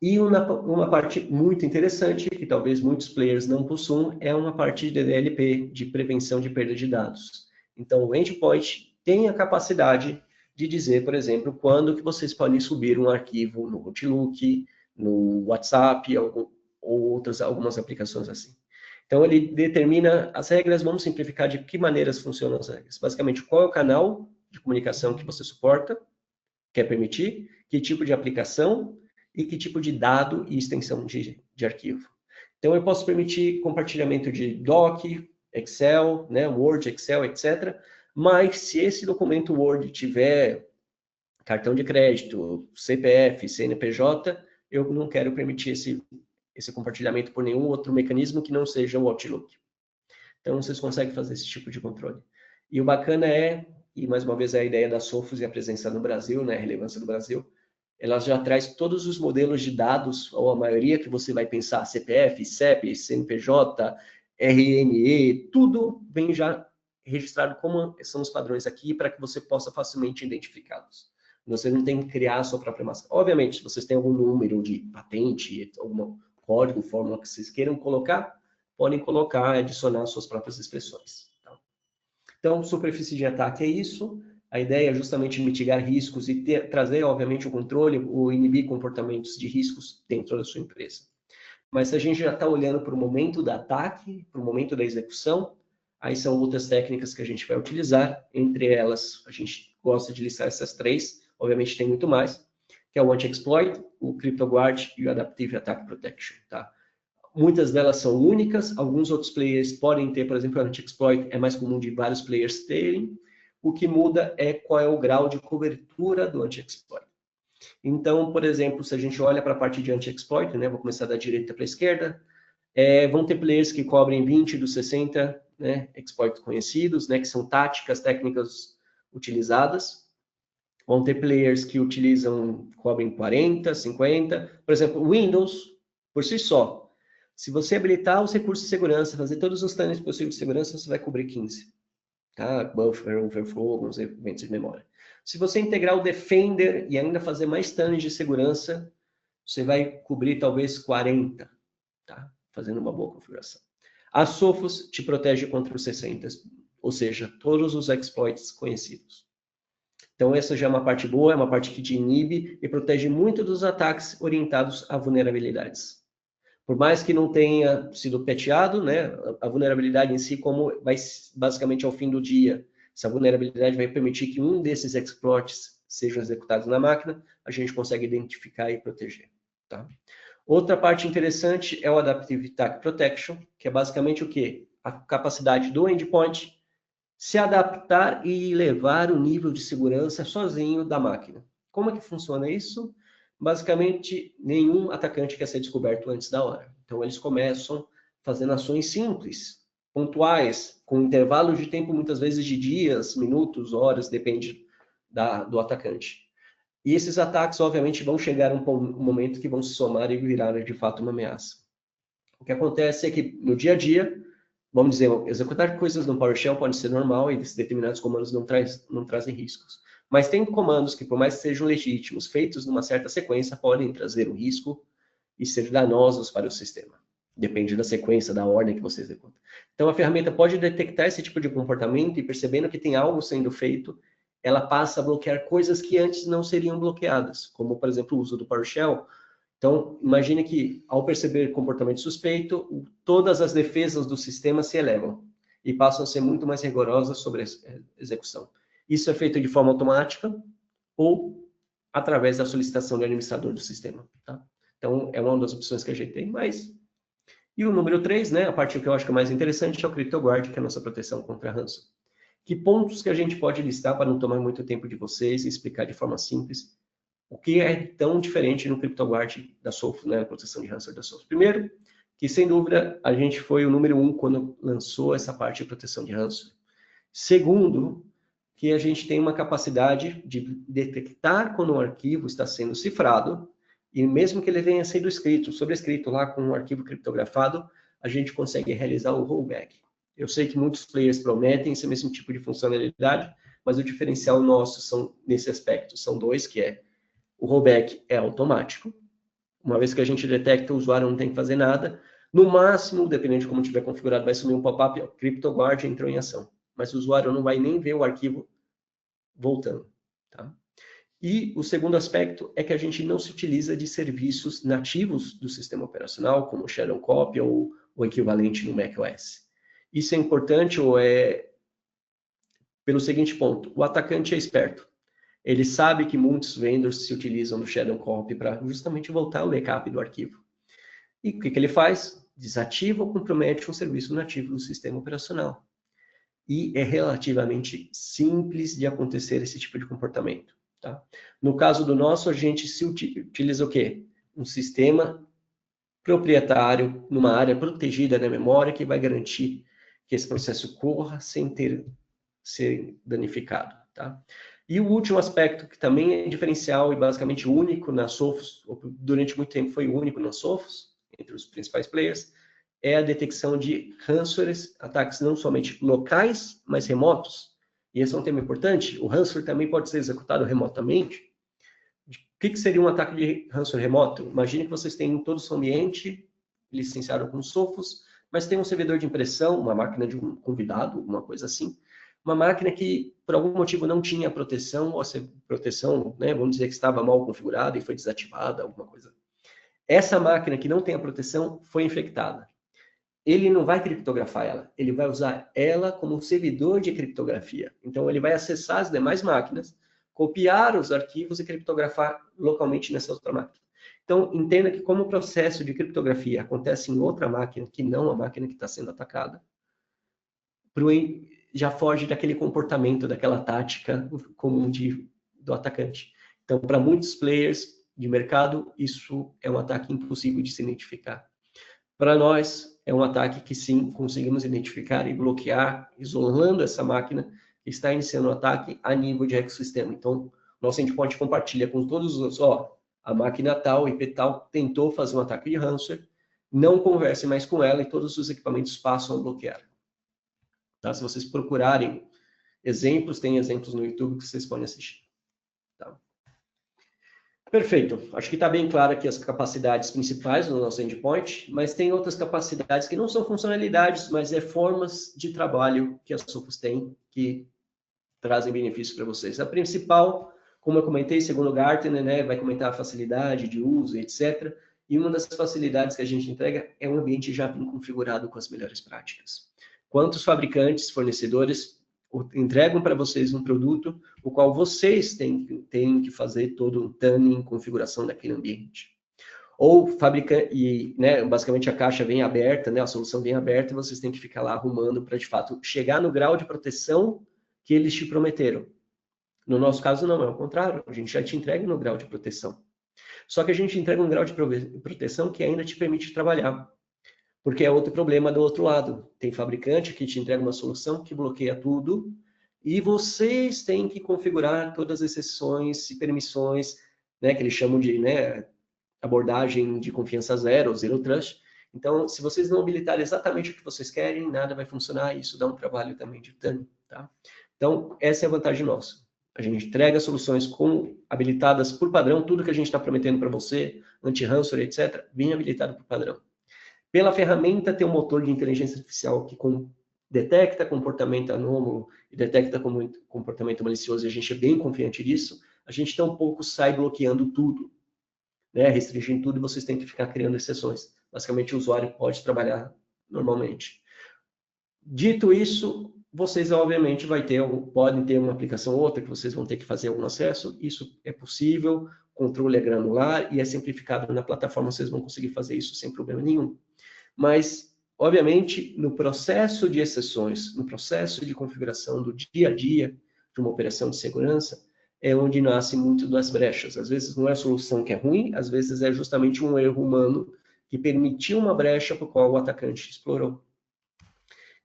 E uma parte muito interessante, que talvez muitos players não possuam, é uma parte de DLP, de prevenção de perda de dados. Então, o endpoint tem a capacidade de dizer, por exemplo, quando que vocês podem subir um arquivo no Outlook, no WhatsApp, ou algumas aplicações assim. Então, ele determina as regras, vamos simplificar de que maneiras funcionam as regras. Basicamente, qual é o canal de comunicação que você suporta, quer permitir, que tipo de aplicação e que tipo de dado e extensão de arquivo. Então, eu posso permitir compartilhamento de doc, Excel, né, Word, Excel, etc. Mas, se esse documento Word tiver cartão de crédito, CPF, CNPJ, eu não quero permitir esse compartilhamento por nenhum outro mecanismo que não seja o Outlook. Então, vocês conseguem fazer esse tipo de controle. E o bacana é, e mais uma vez a ideia da Sophos e a presença no Brasil, né, a relevância do Brasil, ela já traz todos os modelos de dados, ou a maioria que você vai pensar, CPF, CEP, CNPJ, RNE, tudo vem já registrado como são os padrões aqui, para que você possa facilmente identificá-los. Você não tem que criar a sua própria massa. Obviamente, se vocês têm algum número de patente, algum código, fórmula que vocês queiram colocar, podem colocar, adicionar suas próprias expressões. Tá? Então, superfície de ataque é isso. A ideia é justamente mitigar riscos e trazer, obviamente, o controle, ou inibir comportamentos de riscos dentro da sua empresa. Mas se a gente já está olhando para o momento do ataque, para o momento da execução, aí são outras técnicas que a gente vai utilizar. Entre elas, a gente gosta de listar essas 3, obviamente tem muito mais, que é o Anti-Exploit, o CryptoGuard e o Adaptive Attack Protection. Tá? Muitas delas são únicas, alguns outros players podem ter, por exemplo, o Anti-Exploit é mais comum de vários players terem. O que muda é qual é o grau de cobertura do Anti-Exploit. Então, por exemplo, se a gente olha para a parte de Anti-Exploit, né, vou começar da direita para a esquerda, vão ter players que cobrem 20 dos 60 exploits conhecidos, né, que são táticas, técnicas utilizadas. Vão ter players que cobrem 40, 50. Por exemplo, o Windows, por si só, se você habilitar os recursos de segurança, fazer todos os tunnels possíveis de segurança, você vai cobrir 15. Tá? Buffer, overflow, alguns eventos de memória. Se você integrar o Defender e ainda fazer mais tunnels de segurança, você vai cobrir talvez 40, tá? Fazendo uma boa configuração. A Sophos te protege contra os 60, ou seja, todos os exploits conhecidos. Então, essa já é uma parte boa, é uma parte que te inibe e protege muito dos ataques orientados a vulnerabilidades. Por mais que não tenha sido patchado, né, a vulnerabilidade em si, como vai basicamente ao fim do dia, essa vulnerabilidade vai permitir que um desses exploits sejam executados na máquina, a gente consegue identificar e proteger. Tá? Outra parte interessante é o Adaptive Attack Protection, que é basicamente o quê? A capacidade do endpoint se adaptar e levar o nível de segurança sozinho da máquina. Como é que funciona isso? Basicamente, nenhum atacante quer ser descoberto antes da hora. Então, eles começam fazendo ações simples, pontuais, com intervalos de tempo, muitas vezes de dias, minutos, horas, depende do atacante. E esses ataques, obviamente, vão chegar um momento que vão se somar e virar, de fato, uma ameaça. O que acontece é que, no dia a dia, vamos dizer, executar coisas no PowerShell pode ser normal e determinados comandos não trazem riscos. Mas tem comandos que, por mais que sejam legítimos, feitos numa certa sequência, podem trazer um risco e ser danosos para o sistema. Depende da sequência, da ordem que você executa. Então, a ferramenta pode detectar esse tipo de comportamento e, percebendo que tem algo sendo feito, ela passa a bloquear coisas que antes não seriam bloqueadas, como, por exemplo, o uso do PowerShell. Então, imagine que, ao perceber comportamento suspeito, todas as defesas do sistema se elevam e passam a ser muito mais rigorosas sobre a execução. Isso é feito de forma automática ou através da solicitação do administrador do sistema. Tá? Então, é uma das opções que a gente tem, mas... E o número 3, né, a parte que eu acho que é mais interessante, é o CryptoGuard, que é a nossa proteção contra ransom. Que pontos que a gente pode listar para não tomar muito tempo de vocês e explicar de forma simples o que é tão diferente no CryptoGuard da Sophos, né, a proteção de ransomware da Sophos. Primeiro, que sem dúvida a gente foi o número 1 quando lançou essa parte de proteção de ransomware. Segundo, que a gente tem uma capacidade de detectar quando um arquivo está sendo cifrado, e mesmo que ele venha sendo sobrescrito lá com um arquivo criptografado, a gente consegue realizar o rollback. Eu sei que muitos players prometem esse mesmo tipo de funcionalidade, mas o diferencial nosso nesse aspecto são 2, que é o rollback é automático. Uma vez que a gente detecta, o usuário não tem que fazer nada. No máximo, dependendo de como tiver configurado, vai sumir um pop-up, CryptoGuard entrou em ação. Mas o usuário não vai nem ver o arquivo voltando. Tá? E o segundo aspecto é que a gente não se utiliza de serviços nativos do sistema operacional, como o Shadow Copy ou o equivalente no macOS. Isso é importante pelo seguinte ponto: o atacante é esperto. Ele sabe que muitos vendors se utilizam do Shadow Copy para justamente voltar o backup do arquivo. E o que ele faz? Desativa ou compromete um serviço nativo do sistema operacional. E é relativamente simples de acontecer esse tipo de comportamento. Tá? No caso do nosso, a gente se utiliza o quê? Um sistema proprietário numa área protegida da memória que vai garantir que esse processo corra sem ser danificado. Tá? E o último aspecto, que também é diferencial e basicamente único na Sophos, durante muito tempo foi único na Sophos, entre os principais players, é a detecção de ransomwares, ataques não somente locais, mas remotos. E esse é um tema importante. O ransomware também pode ser executado remotamente. O que seria um ataque de ransomware remoto? Imagine que vocês têm todo o seu ambiente licenciado com Sophos, mas tem um servidor de impressão, uma máquina de um convidado, alguma coisa assim. Uma máquina que, por algum motivo, não tinha proteção, ou se proteção, né, vamos dizer que estava mal configurada e foi desativada, alguma coisa. Essa máquina que não tem a proteção foi infectada. Ele não vai criptografar ela, ele vai usar ela como um servidor de criptografia. Então, ele vai acessar as demais máquinas, copiar os arquivos e criptografar localmente nessa outra máquina. Então, entenda que como o processo de criptografia acontece em outra máquina, que não a máquina que está sendo atacada, já foge daquele comportamento, daquela tática comum do atacante. Então, para muitos players de mercado, isso é um ataque impossível de se identificar. Para nós, é um ataque que sim, conseguimos identificar e bloquear, isolando essa máquina que está iniciando o ataque a nível de ecossistema. Então, nosso endpoint compartilha com todos os outros, a máquina tal, IP tal, tentou fazer um ataque de ransomware, não converse mais com ela e todos os equipamentos passam a bloquear. Tá? Se vocês procurarem exemplos, tem exemplos no YouTube que vocês podem assistir. Tá? Perfeito. Acho que está bem claro aqui as capacidades principais do nosso endpoint, mas tem outras capacidades que não são funcionalidades, mas é formas de trabalho que a Sophos tem que trazem benefícios para vocês. A principal, como eu comentei, segundo o Gartner, né, vai comentar a facilidade de uso, etc. E uma das facilidades que a gente entrega é um ambiente já bem configurado com as melhores práticas. Quantos fabricantes, fornecedores entregam para vocês um produto, o qual vocês têm que fazer todo um tuning, configuração daquele ambiente. Ou fabrica e, né, basicamente a caixa vem aberta, né, a solução vem aberta, e vocês têm que ficar lá arrumando para, de fato, chegar no grau de proteção que eles te prometeram. No nosso caso, não, é o contrário. A gente já te entrega no grau de proteção. Só que a gente entrega um grau de proteção que ainda te permite trabalhar. Porque é outro problema do outro lado. Tem fabricante que te entrega uma solução que bloqueia tudo e vocês têm que configurar todas as exceções e permissões, né, que eles chamam de, né, abordagem de confiança zero, zero trust. Então, se vocês não habilitarem exatamente o que vocês querem, nada vai funcionar e isso dá um trabalho também de dano. Tá? Então, essa é a vantagem nossa. A gente entrega soluções habilitadas por padrão, tudo que a gente está prometendo para você, anti-ransomware, etc., bem habilitado por padrão. Pela ferramenta, tem um motor de inteligência artificial que detecta comportamento anômalo e detecta comportamento malicioso, e a gente é bem confiante disso. A gente tampouco sai bloqueando tudo, né? Restringindo tudo, e vocês têm que ficar criando exceções. Basicamente, o usuário pode trabalhar normalmente. Dito isso, vocês, obviamente, podem ter uma aplicação ou outra que vocês vão ter que fazer algum acesso. Isso é possível, o controle é granular e é simplificado na plataforma, vocês vão conseguir fazer isso sem problema nenhum. Mas, obviamente, no processo de exceções, no processo de configuração do dia a dia de uma operação de segurança, é onde nasce muito das brechas. Às vezes não é a solução que é ruim, às vezes é justamente um erro humano que permitiu uma brecha para a qual o atacante explorou.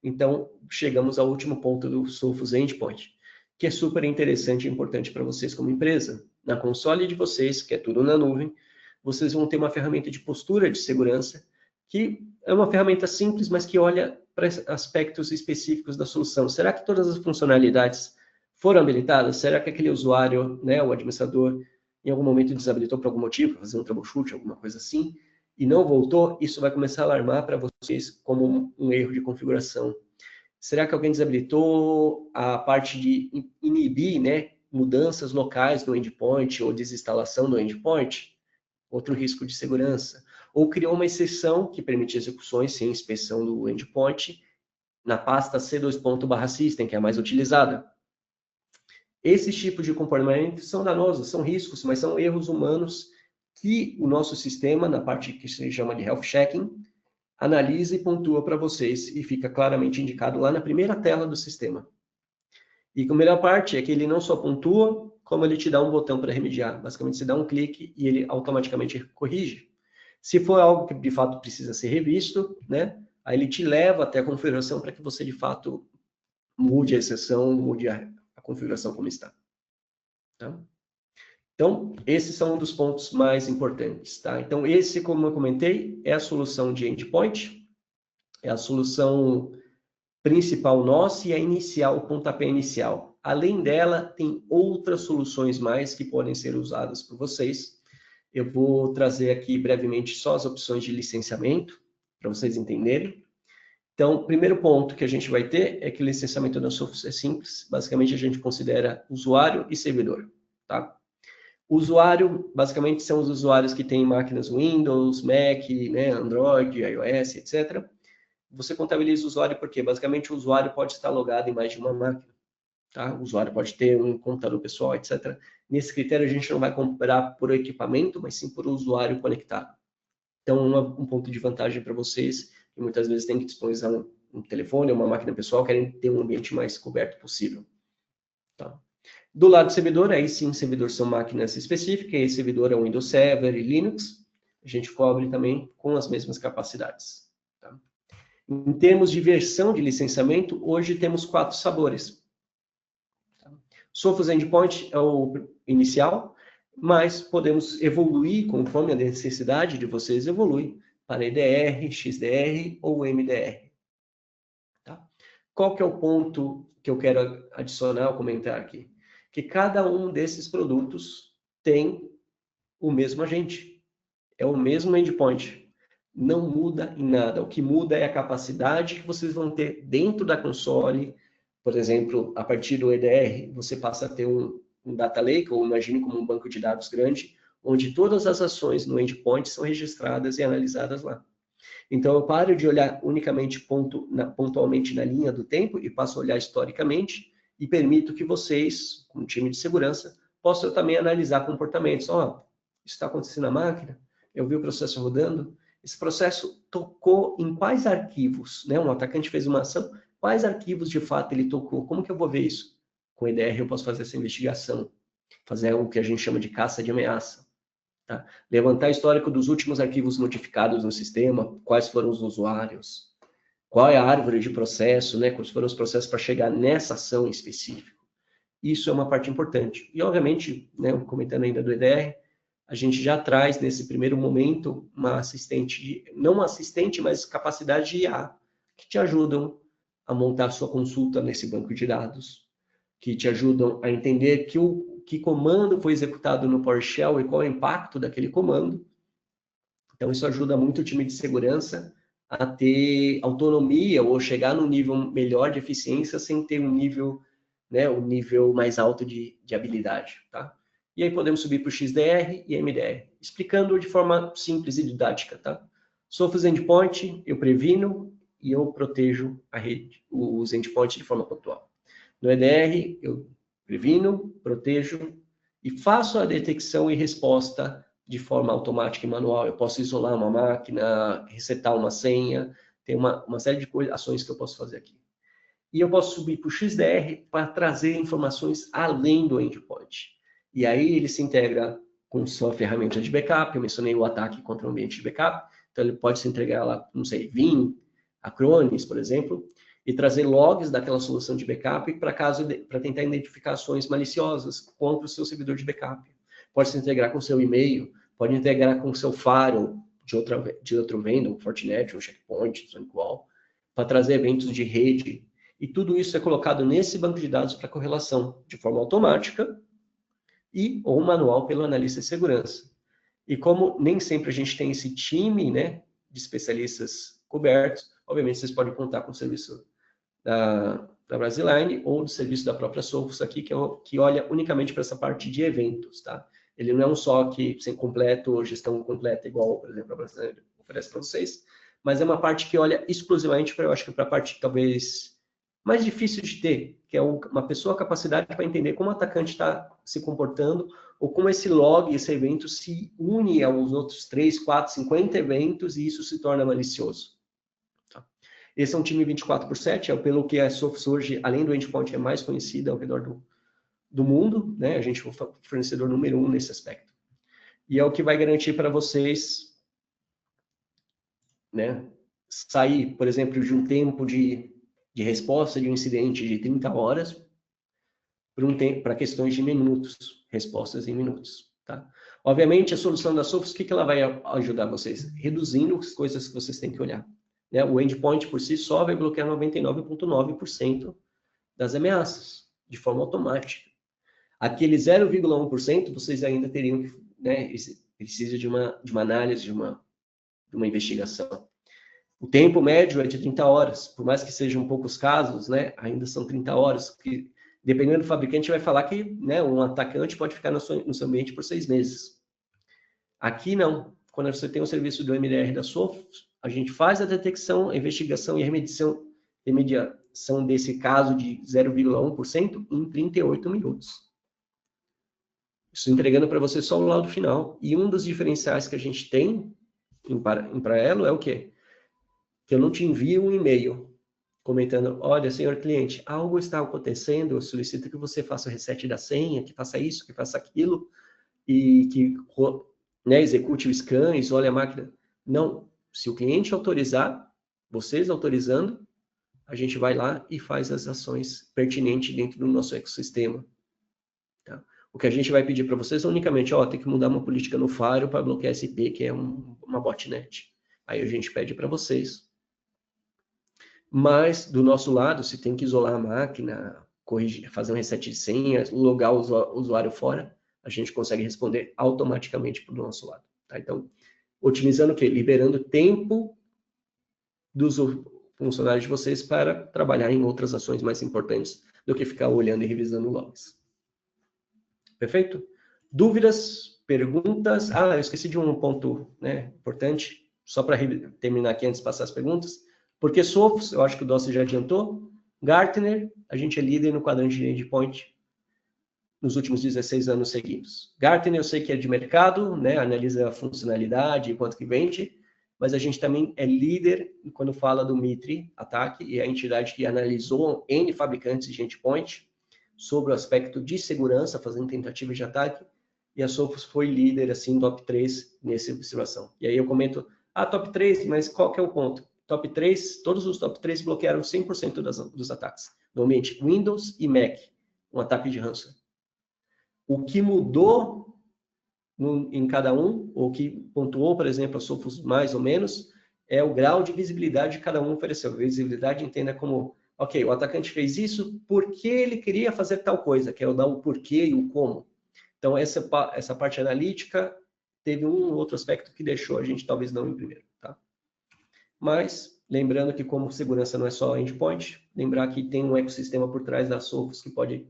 Então, chegamos ao último ponto do Sophos Endpoint, que é super interessante e importante para vocês como empresa. Na console de vocês, que é tudo na nuvem, vocês vão ter uma ferramenta de postura de segurança, que é uma ferramenta simples, mas que olha para aspectos específicos da solução. Será que todas as funcionalidades foram habilitadas? Será que aquele usuário, né, o administrador, em algum momento desabilitou por algum motivo, fazer um troubleshoot, alguma coisa assim, e não voltou? Isso vai começar a alarmar para vocês como um erro de configuração. Será que alguém desabilitou a parte de inibir, né, mudanças locais no endpoint ou desinstalação do endpoint? Outro risco de segurança. Ou criou uma exceção que permite execuções sem inspeção do endpoint na pasta c2./system, que é a mais utilizada. Esses tipos de comportamentos são danosos, são riscos, mas são erros humanos que o nosso sistema, na parte que se chama de health checking, analisa e pontua para vocês e fica claramente indicado lá na primeira tela do sistema. E a melhor parte é que ele não só pontua, como ele te dá um botão para remediar. Basicamente, você dá um clique e ele automaticamente corrige. Se for algo que de fato precisa ser revisto, né, aí ele te leva até a configuração para que você de fato mude a exceção, mude a configuração como está. Tá? Então, esses são um dos pontos mais importantes. Tá? Então, esse, como eu comentei, é a solução de endpoint, é a solução principal nossa e a inicial, o pontapé inicial. Além dela, tem outras soluções mais que podem ser usadas por vocês. Eu vou trazer aqui brevemente só as opções de licenciamento, para vocês entenderem. Então, o primeiro ponto que a gente vai ter é que o licenciamento da Sophos é simples. Basicamente, a gente considera usuário e servidor. Tá? O usuário, basicamente, são os usuários que têm máquinas Windows, Mac, né, Android, iOS, etc. Você contabiliza o usuário porque, basicamente, o usuário pode estar logado em mais de uma máquina. Tá? O usuário pode ter um computador pessoal, etc. Nesse critério, a gente não vai comparar por equipamento, mas sim por usuário conectado. Então, um ponto de vantagem para vocês, que muitas vezes tem que disponibilizar um telefone ou uma máquina pessoal, querem ter um ambiente mais coberto possível. Tá? Do lado do servidor, aí sim, servidor são máquinas específicas, e servidor é o Windows Server e Linux. A gente cobre também com as mesmas capacidades. Tá? Em termos de versão de licenciamento, hoje temos 4 sabores. Sophos Endpoint é o inicial, mas podemos evoluir conforme a necessidade de vocês evolui para EDR, XDR ou MDR. Tá? Qual que é o ponto que eu quero adicionar ou comentar aqui? Que cada um desses produtos tem o mesmo agente, é o mesmo endpoint. Não muda em nada. O que muda é a capacidade que vocês vão ter dentro da console. Por exemplo, a partir do EDR, você passa a ter um data lake, ou imagine como um banco de dados grande, onde todas as ações no endpoint são registradas e analisadas lá. Então, eu paro de olhar unicamente pontualmente na linha do tempo e passo a olhar historicamente e permito que vocês, como time de segurança, possam também analisar comportamentos. Isso está acontecendo na máquina? Eu vi o processo rodando? Esse processo tocou em quais arquivos? Né? Um atacante fez uma ação, quais arquivos de fato ele tocou? Como que eu vou ver isso? Com EDR eu posso fazer essa investigação, fazer o que a gente chama de caça de ameaça. Tá? Levantar histórico dos últimos arquivos notificados no sistema, quais foram os usuários, qual é a árvore de processo, né? Quais foram os processos para chegar nessa ação em específico. Isso é uma parte importante. E, obviamente, né, comentando ainda do EDR, a gente já traz, nesse primeiro momento, uma assistente, não uma assistente, mas capacidade de IA, que te ajudam a montar sua consulta nesse banco de dados, que te ajudam a entender que comando foi executado no PowerShell e qual é o impacto daquele comando. Então, isso ajuda muito o time de segurança a ter autonomia ou chegar num nível melhor de eficiência sem ter um nível, né, um nível mais alto de habilidade. Tá? E aí podemos subir para o XDR e MDR, explicando de forma simples e didática. Tá? Sophos Endpoint, eu previno e eu protejo a rede, os endpoints de forma pontual. No EDR, eu previno, protejo e faço a detecção e resposta de forma automática e manual. Eu posso isolar uma máquina, resetar uma senha, tem uma série de ações que eu posso fazer aqui. E eu posso subir para o XDR para trazer informações além do endpoint. E aí ele se integra com sua ferramenta de backup. Eu mencionei o ataque contra o ambiente de backup. Então ele pode se entregar lá, não sei, Vim, Acronis, por exemplo, e trazer logs daquela solução de backup para tentar identificar ações maliciosas contra o seu servidor de backup. Pode se integrar com o seu e-mail, pode integrar com o seu firewall de outro vendor, um Fortinet, um Checkpoint, um SonicWall, para trazer eventos de rede. E tudo isso é colocado nesse banco de dados para correlação de forma automática ou manual pelo analista de segurança. E como nem sempre a gente tem esse time, né, de especialistas cobertos, obviamente vocês podem contar com o serviço da Brasiline ou do serviço da própria Sophos aqui, que olha unicamente para essa parte de eventos, tá? Ele não é um SOC sem completo ou gestão completa, igual, por exemplo, a Brasiline oferece para vocês, mas é uma parte que olha exclusivamente para, eu acho que para a parte talvez mais difícil de ter, que é uma pessoa capacidade para entender como o atacante está se comportando ou como esse log, esse evento se une aos outros 3, 4, 50 eventos e isso se torna malicioso. Tá? Esse é um time 24/7, pelo que a Sophos hoje, além do endpoint, é mais conhecida ao redor do mundo, né? A gente é o fornecedor número 1 nesse aspecto. E é o que vai garantir para vocês, né, sair, por exemplo, de um tempo de resposta de um incidente de 30 horas para questões de minutos, respostas em minutos. Tá? Obviamente, a solução da Sophos, o que ela vai ajudar vocês? Reduzindo as coisas que vocês têm que olhar. Né? O endpoint por si só vai bloquear 99,9% das ameaças, de forma automática. Aquele 0,1% vocês ainda teriam que, né, precisa de uma análise, de uma investigação. O tempo médio é de 30 horas, por mais que sejam poucos casos, né, ainda são 30 horas, que dependendo do fabricante vai falar que, né, um atacante pode ficar no seu ambiente por 6 meses. Aqui não. Quando você tem o serviço do MDR da Sophos, a gente faz a detecção, a investigação e a remediação desse caso de 0,1% em 38 minutos. Isso entregando para você só o laudo final. E um dos diferenciais que a gente tem em paralelo é o quê? Que eu não te envio um e-mail comentando, olha, senhor cliente, algo está acontecendo, eu solicito que você faça o reset da senha, que faça isso, que faça aquilo, e que, né, execute o scan, isole a máquina. Não. Se o cliente autorizar, vocês autorizando, a gente vai lá e faz as ações pertinentes dentro do nosso ecossistema. Tá? O que a gente vai pedir para vocês é unicamente, tem que mudar uma política no Firewall para bloquear SP, que é uma botnet. Aí a gente pede para vocês. Mas, do nosso lado, se tem que isolar a máquina, corrigir, fazer um reset de senha, logar o usuário fora, a gente consegue responder automaticamente para o nosso lado. Tá? Então, otimizando o quê? Liberando tempo dos funcionários de vocês para trabalhar em outras ações mais importantes do que ficar olhando e revisando logs. Perfeito? Dúvidas? Perguntas? Eu esqueci de um ponto, né, importante, só para terminar aqui antes de passar as perguntas. Porque Sophos, eu acho que o Dossi já adiantou. Gartner, a gente é líder no quadrante de endpoint nos últimos 16 anos seguidos. Gartner eu sei que é de mercado, né, analisa a funcionalidade e quanto que vende, mas a gente também é líder quando fala do MITRE ATT&CK, e é a entidade que analisou N fabricantes de endpoint sobre o aspecto de segurança, fazendo tentativas de ataque, e a Sophos foi líder, assim, top 3 nessa observação. E aí eu comento, top 3, mas qual que é o ponto? Top 3, todos os top 3 bloquearam 100% dos ataques. No ambiente Windows e Mac, um ataque de ransomware. O que mudou em cada um, ou que pontuou, por exemplo, a Sophos mais ou menos, é o grau de visibilidade que cada um ofereceu. Visibilidade entenda como, ok, o atacante fez isso porque ele queria fazer tal coisa, que é o dar o porquê e o como. Então, essa parte analítica teve um outro aspecto que deixou a gente talvez não em primeiro. Tá? Mas, lembrando que como segurança não é só endpoint, lembrar que tem um ecossistema por trás da Sophos que pode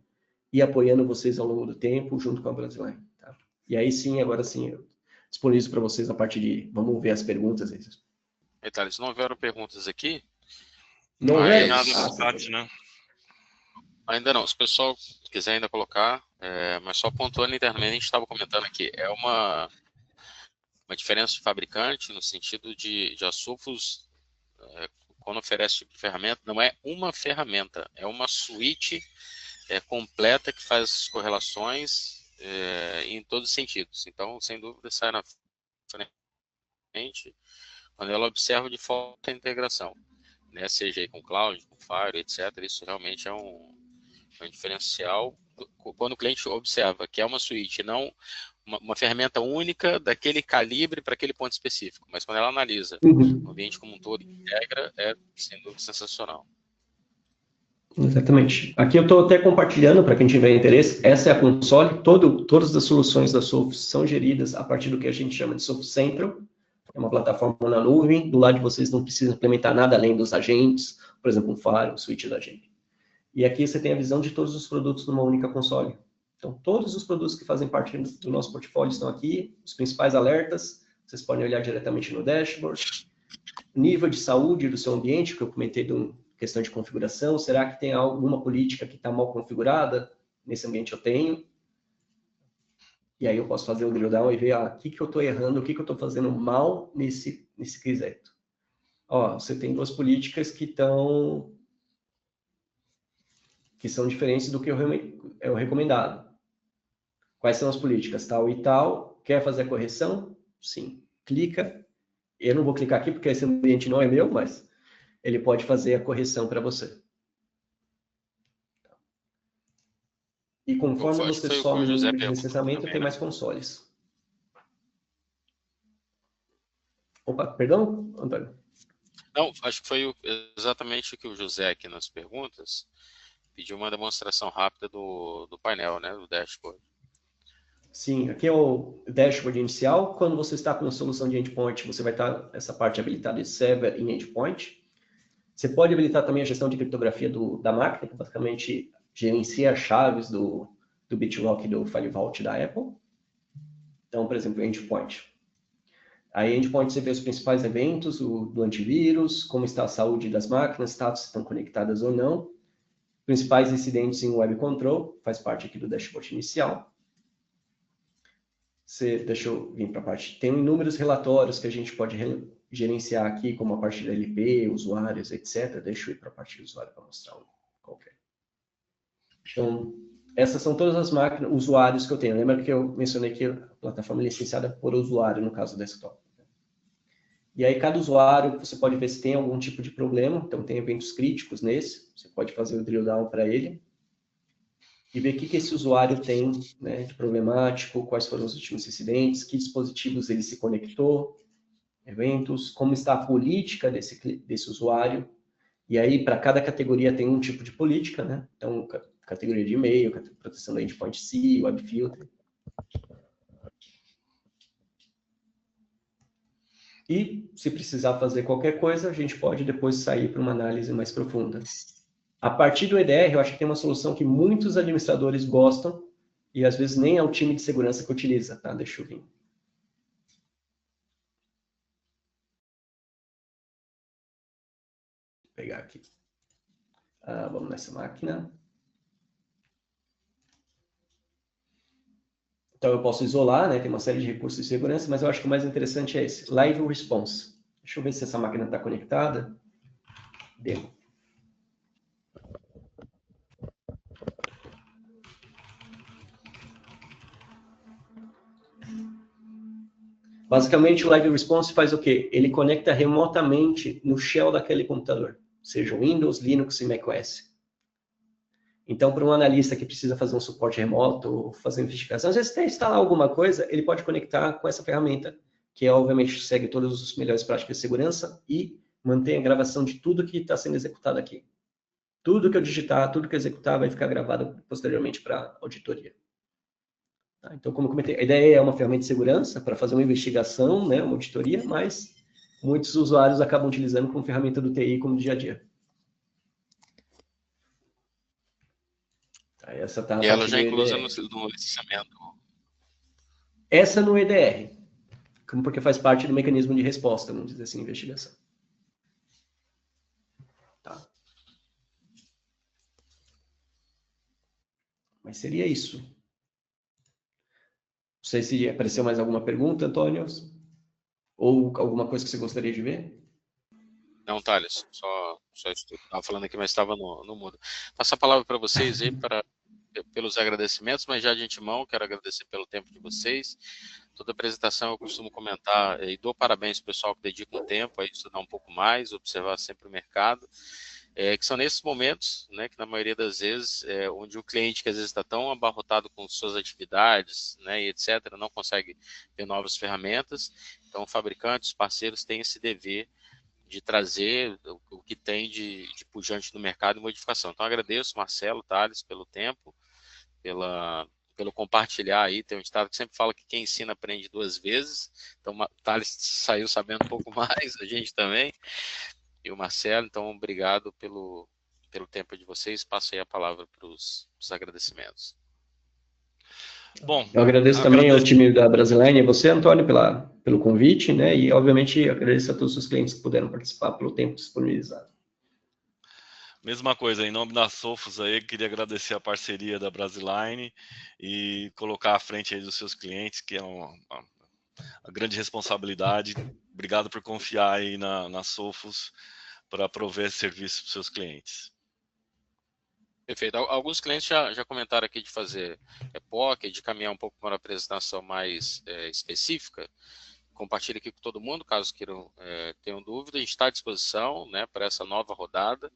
ir apoiando vocês ao longo do tempo, junto com a Brasline. Tá? E aí sim, agora sim, eu disponibilizo para vocês a parte de... Vamos ver as perguntas. Thales, não houveram perguntas aqui? Não é é? nada no chat, né? Ainda não. Se o pessoal quiser ainda colocar, mas só pontuando internamente, a gente estava comentando aqui, é uma diferença de fabricante no sentido de a Sophos, quando oferece tipo de ferramenta, não é uma ferramenta, é uma suíte completa que faz correlações em todos os sentidos. Então, sem dúvida, sai na frente quando ela observa de forma integração, né? Seja aí com cloud, com Firewall, etc. Isso realmente é um diferencial quando o cliente observa que é uma suíte, não uma ferramenta única daquele calibre para aquele ponto específico. Mas quando ela analisa o ambiente como um todo e integra, é sem dúvida sensacional. Exatamente. Aqui eu estou até compartilhando, para quem tiver interesse, essa é a console, todas as soluções da Sophos são geridas a partir do que a gente chama de Sophos Central, é uma plataforma na nuvem, do lado de vocês não precisa implementar nada além dos agentes, por exemplo, um Firewall, um switch da gente. E aqui você tem a visão de todos os produtos numa única console. Então, todos os produtos que fazem parte do nosso portfólio estão aqui, os principais alertas, vocês podem olhar diretamente no dashboard, nível de saúde do seu ambiente, que eu comentei de questão de configuração, será que tem alguma política que está mal configurada? Nesse ambiente eu tenho. E aí eu posso fazer um drill down e ver o que eu estou errando, o que eu estou fazendo mal nesse quesito. Você tem duas políticas que que são diferentes do que é o recomendado. Quais são as políticas? Tal e tal. Quer fazer a correção? Sim. Clica. Eu não vou clicar aqui porque esse ambiente não é meu, mas ele pode fazer a correção para você. E conforme você sobe no número de licenciamento, tem mais consoles. Opa, perdão, Antônio? Não, acho que foi exatamente o que o José aqui nas perguntas pediu uma demonstração rápida do painel, né, do dashboard. Sim, aqui é o dashboard inicial. Quando você está com a solução de endpoint, você vai estar essa parte habilitada de server em endpoint. Você pode habilitar também a gestão de criptografia da máquina, que basicamente gerencia as chaves do BitLock e do FileVault da Apple. Então, por exemplo, endpoint. Aí, endpoint, você vê os principais eventos do antivírus, como está a saúde das máquinas, status se estão conectadas ou não. Principais incidentes em web control, faz parte aqui do dashboard inicial. Deixa eu vir para a parte. Tem inúmeros relatórios que a gente pode gerenciar aqui, como a parte da LP, usuários, etc. Deixa eu ir para a parte do usuário para mostrar qualquer. Então, essas são todas as máquinas, usuários que eu tenho. Lembra que eu mencionei que a plataforma é licenciada por usuário, no caso do desktop. E aí, cada usuário, você pode ver se tem algum tipo de problema. Então, tem eventos críticos nesse. Você pode fazer o drill down para ele. E ver o que esse usuário tem, né, de problemático, quais foram os últimos incidentes, que dispositivos ele se conectou, eventos, como está a política desse usuário. E aí, para cada categoria tem um tipo de política, né? Então, categoria de e-mail, proteção da endpoint C, web filter. E, se precisar fazer qualquer coisa, a gente pode depois sair para uma análise mais profunda. A partir do EDR, eu acho que tem uma solução que muitos administradores gostam e, às vezes, nem é o time de segurança que utiliza, tá? Deixa eu vir. Vou pegar aqui. Vamos nessa máquina. Então, eu posso isolar, né? Tem uma série de recursos de segurança, mas eu acho que o mais interessante é esse, Live Response. Deixa eu ver se essa máquina está conectada. Demo. Basicamente, o Live Response faz o quê? Ele conecta remotamente no shell daquele computador, seja Windows, Linux e macOS. Então, para um analista que precisa fazer um suporte remoto, ou fazer investigação, às vezes até instalar alguma coisa, ele pode conectar com essa ferramenta, que obviamente segue todas as melhores práticas de segurança e mantém a gravação de tudo que está sendo executado aqui. Tudo que eu digitar, tudo que eu executar vai ficar gravado posteriormente para auditoria. Então, como eu comentei, a ideia é uma ferramenta de segurança para fazer uma investigação, né, uma auditoria, mas muitos usuários acabam utilizando como ferramenta do TI como dia a dia. Essa tá e ela já é inclusa no licenciamento. Essa no EDR, porque faz parte do mecanismo de resposta, vamos dizer assim, investigação. Tá. Mas seria isso. Não sei se apareceu mais alguma pergunta, Antônio, ou alguma coisa que você gostaria de ver. Não, Thales, só estava falando aqui, mas estava no mudo. Passo a palavra para vocês aí, pelos agradecimentos, mas já de antemão, quero agradecer pelo tempo de vocês. Toda apresentação eu costumo comentar e dou parabéns ao pessoal que dedica um tempo a estudar um pouco mais, observar sempre o mercado, que são nesses momentos, né, que na maioria das vezes, onde o cliente que às vezes está tão abarrotado com suas atividades, né, e etc., não consegue ter novas ferramentas. Então, fabricantes, parceiros têm esse dever de trazer o que tem de pujante no mercado e modificação. Então, agradeço, Marcelo, Thales, pelo tempo, pelo compartilhar aí. Tem um ditado que sempre fala que quem ensina aprende duas vezes. Então, o Thales saiu sabendo um pouco mais, a gente também, e o Marcelo. Então, obrigado pelo tempo de vocês. Passo aí a palavra para os agradecimentos. Bom, eu agradeço também ao time da Brasiline e a você, Antônio, pelo convite, né? E, obviamente, agradeço a todos os clientes que puderam participar pelo tempo disponibilizado. Mesma coisa, em nome da Sophos aí, queria agradecer a parceria da Brasiline e colocar à frente aí dos seus clientes, que é uma grande responsabilidade. Obrigado por confiar aí na Sophos para prover serviço para os seus clientes. Perfeito. Alguns clientes já comentaram aqui de fazer POC, de caminhar um pouco para uma apresentação mais específica. Compartilhe aqui com todo mundo, caso queiram, tenham dúvida. A gente está à disposição, né, para essa nova rodada.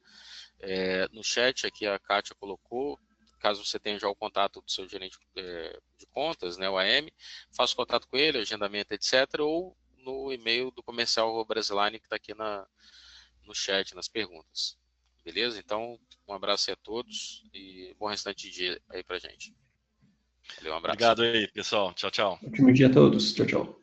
No chat aqui a Kátia colocou, caso você tenha já o contato do seu gerente de contas, né, o AM, faça o contato com ele, agendamento, etc. Ou no e-mail do comercial Brasiline, que está aqui no chat, nas perguntas. Beleza? Então, um abraço aí a todos e bom restante de dia aí pra gente. Valeu, um abraço. Obrigado aí, pessoal. Tchau, tchau. Ótimo dia a todos. Tchau, tchau.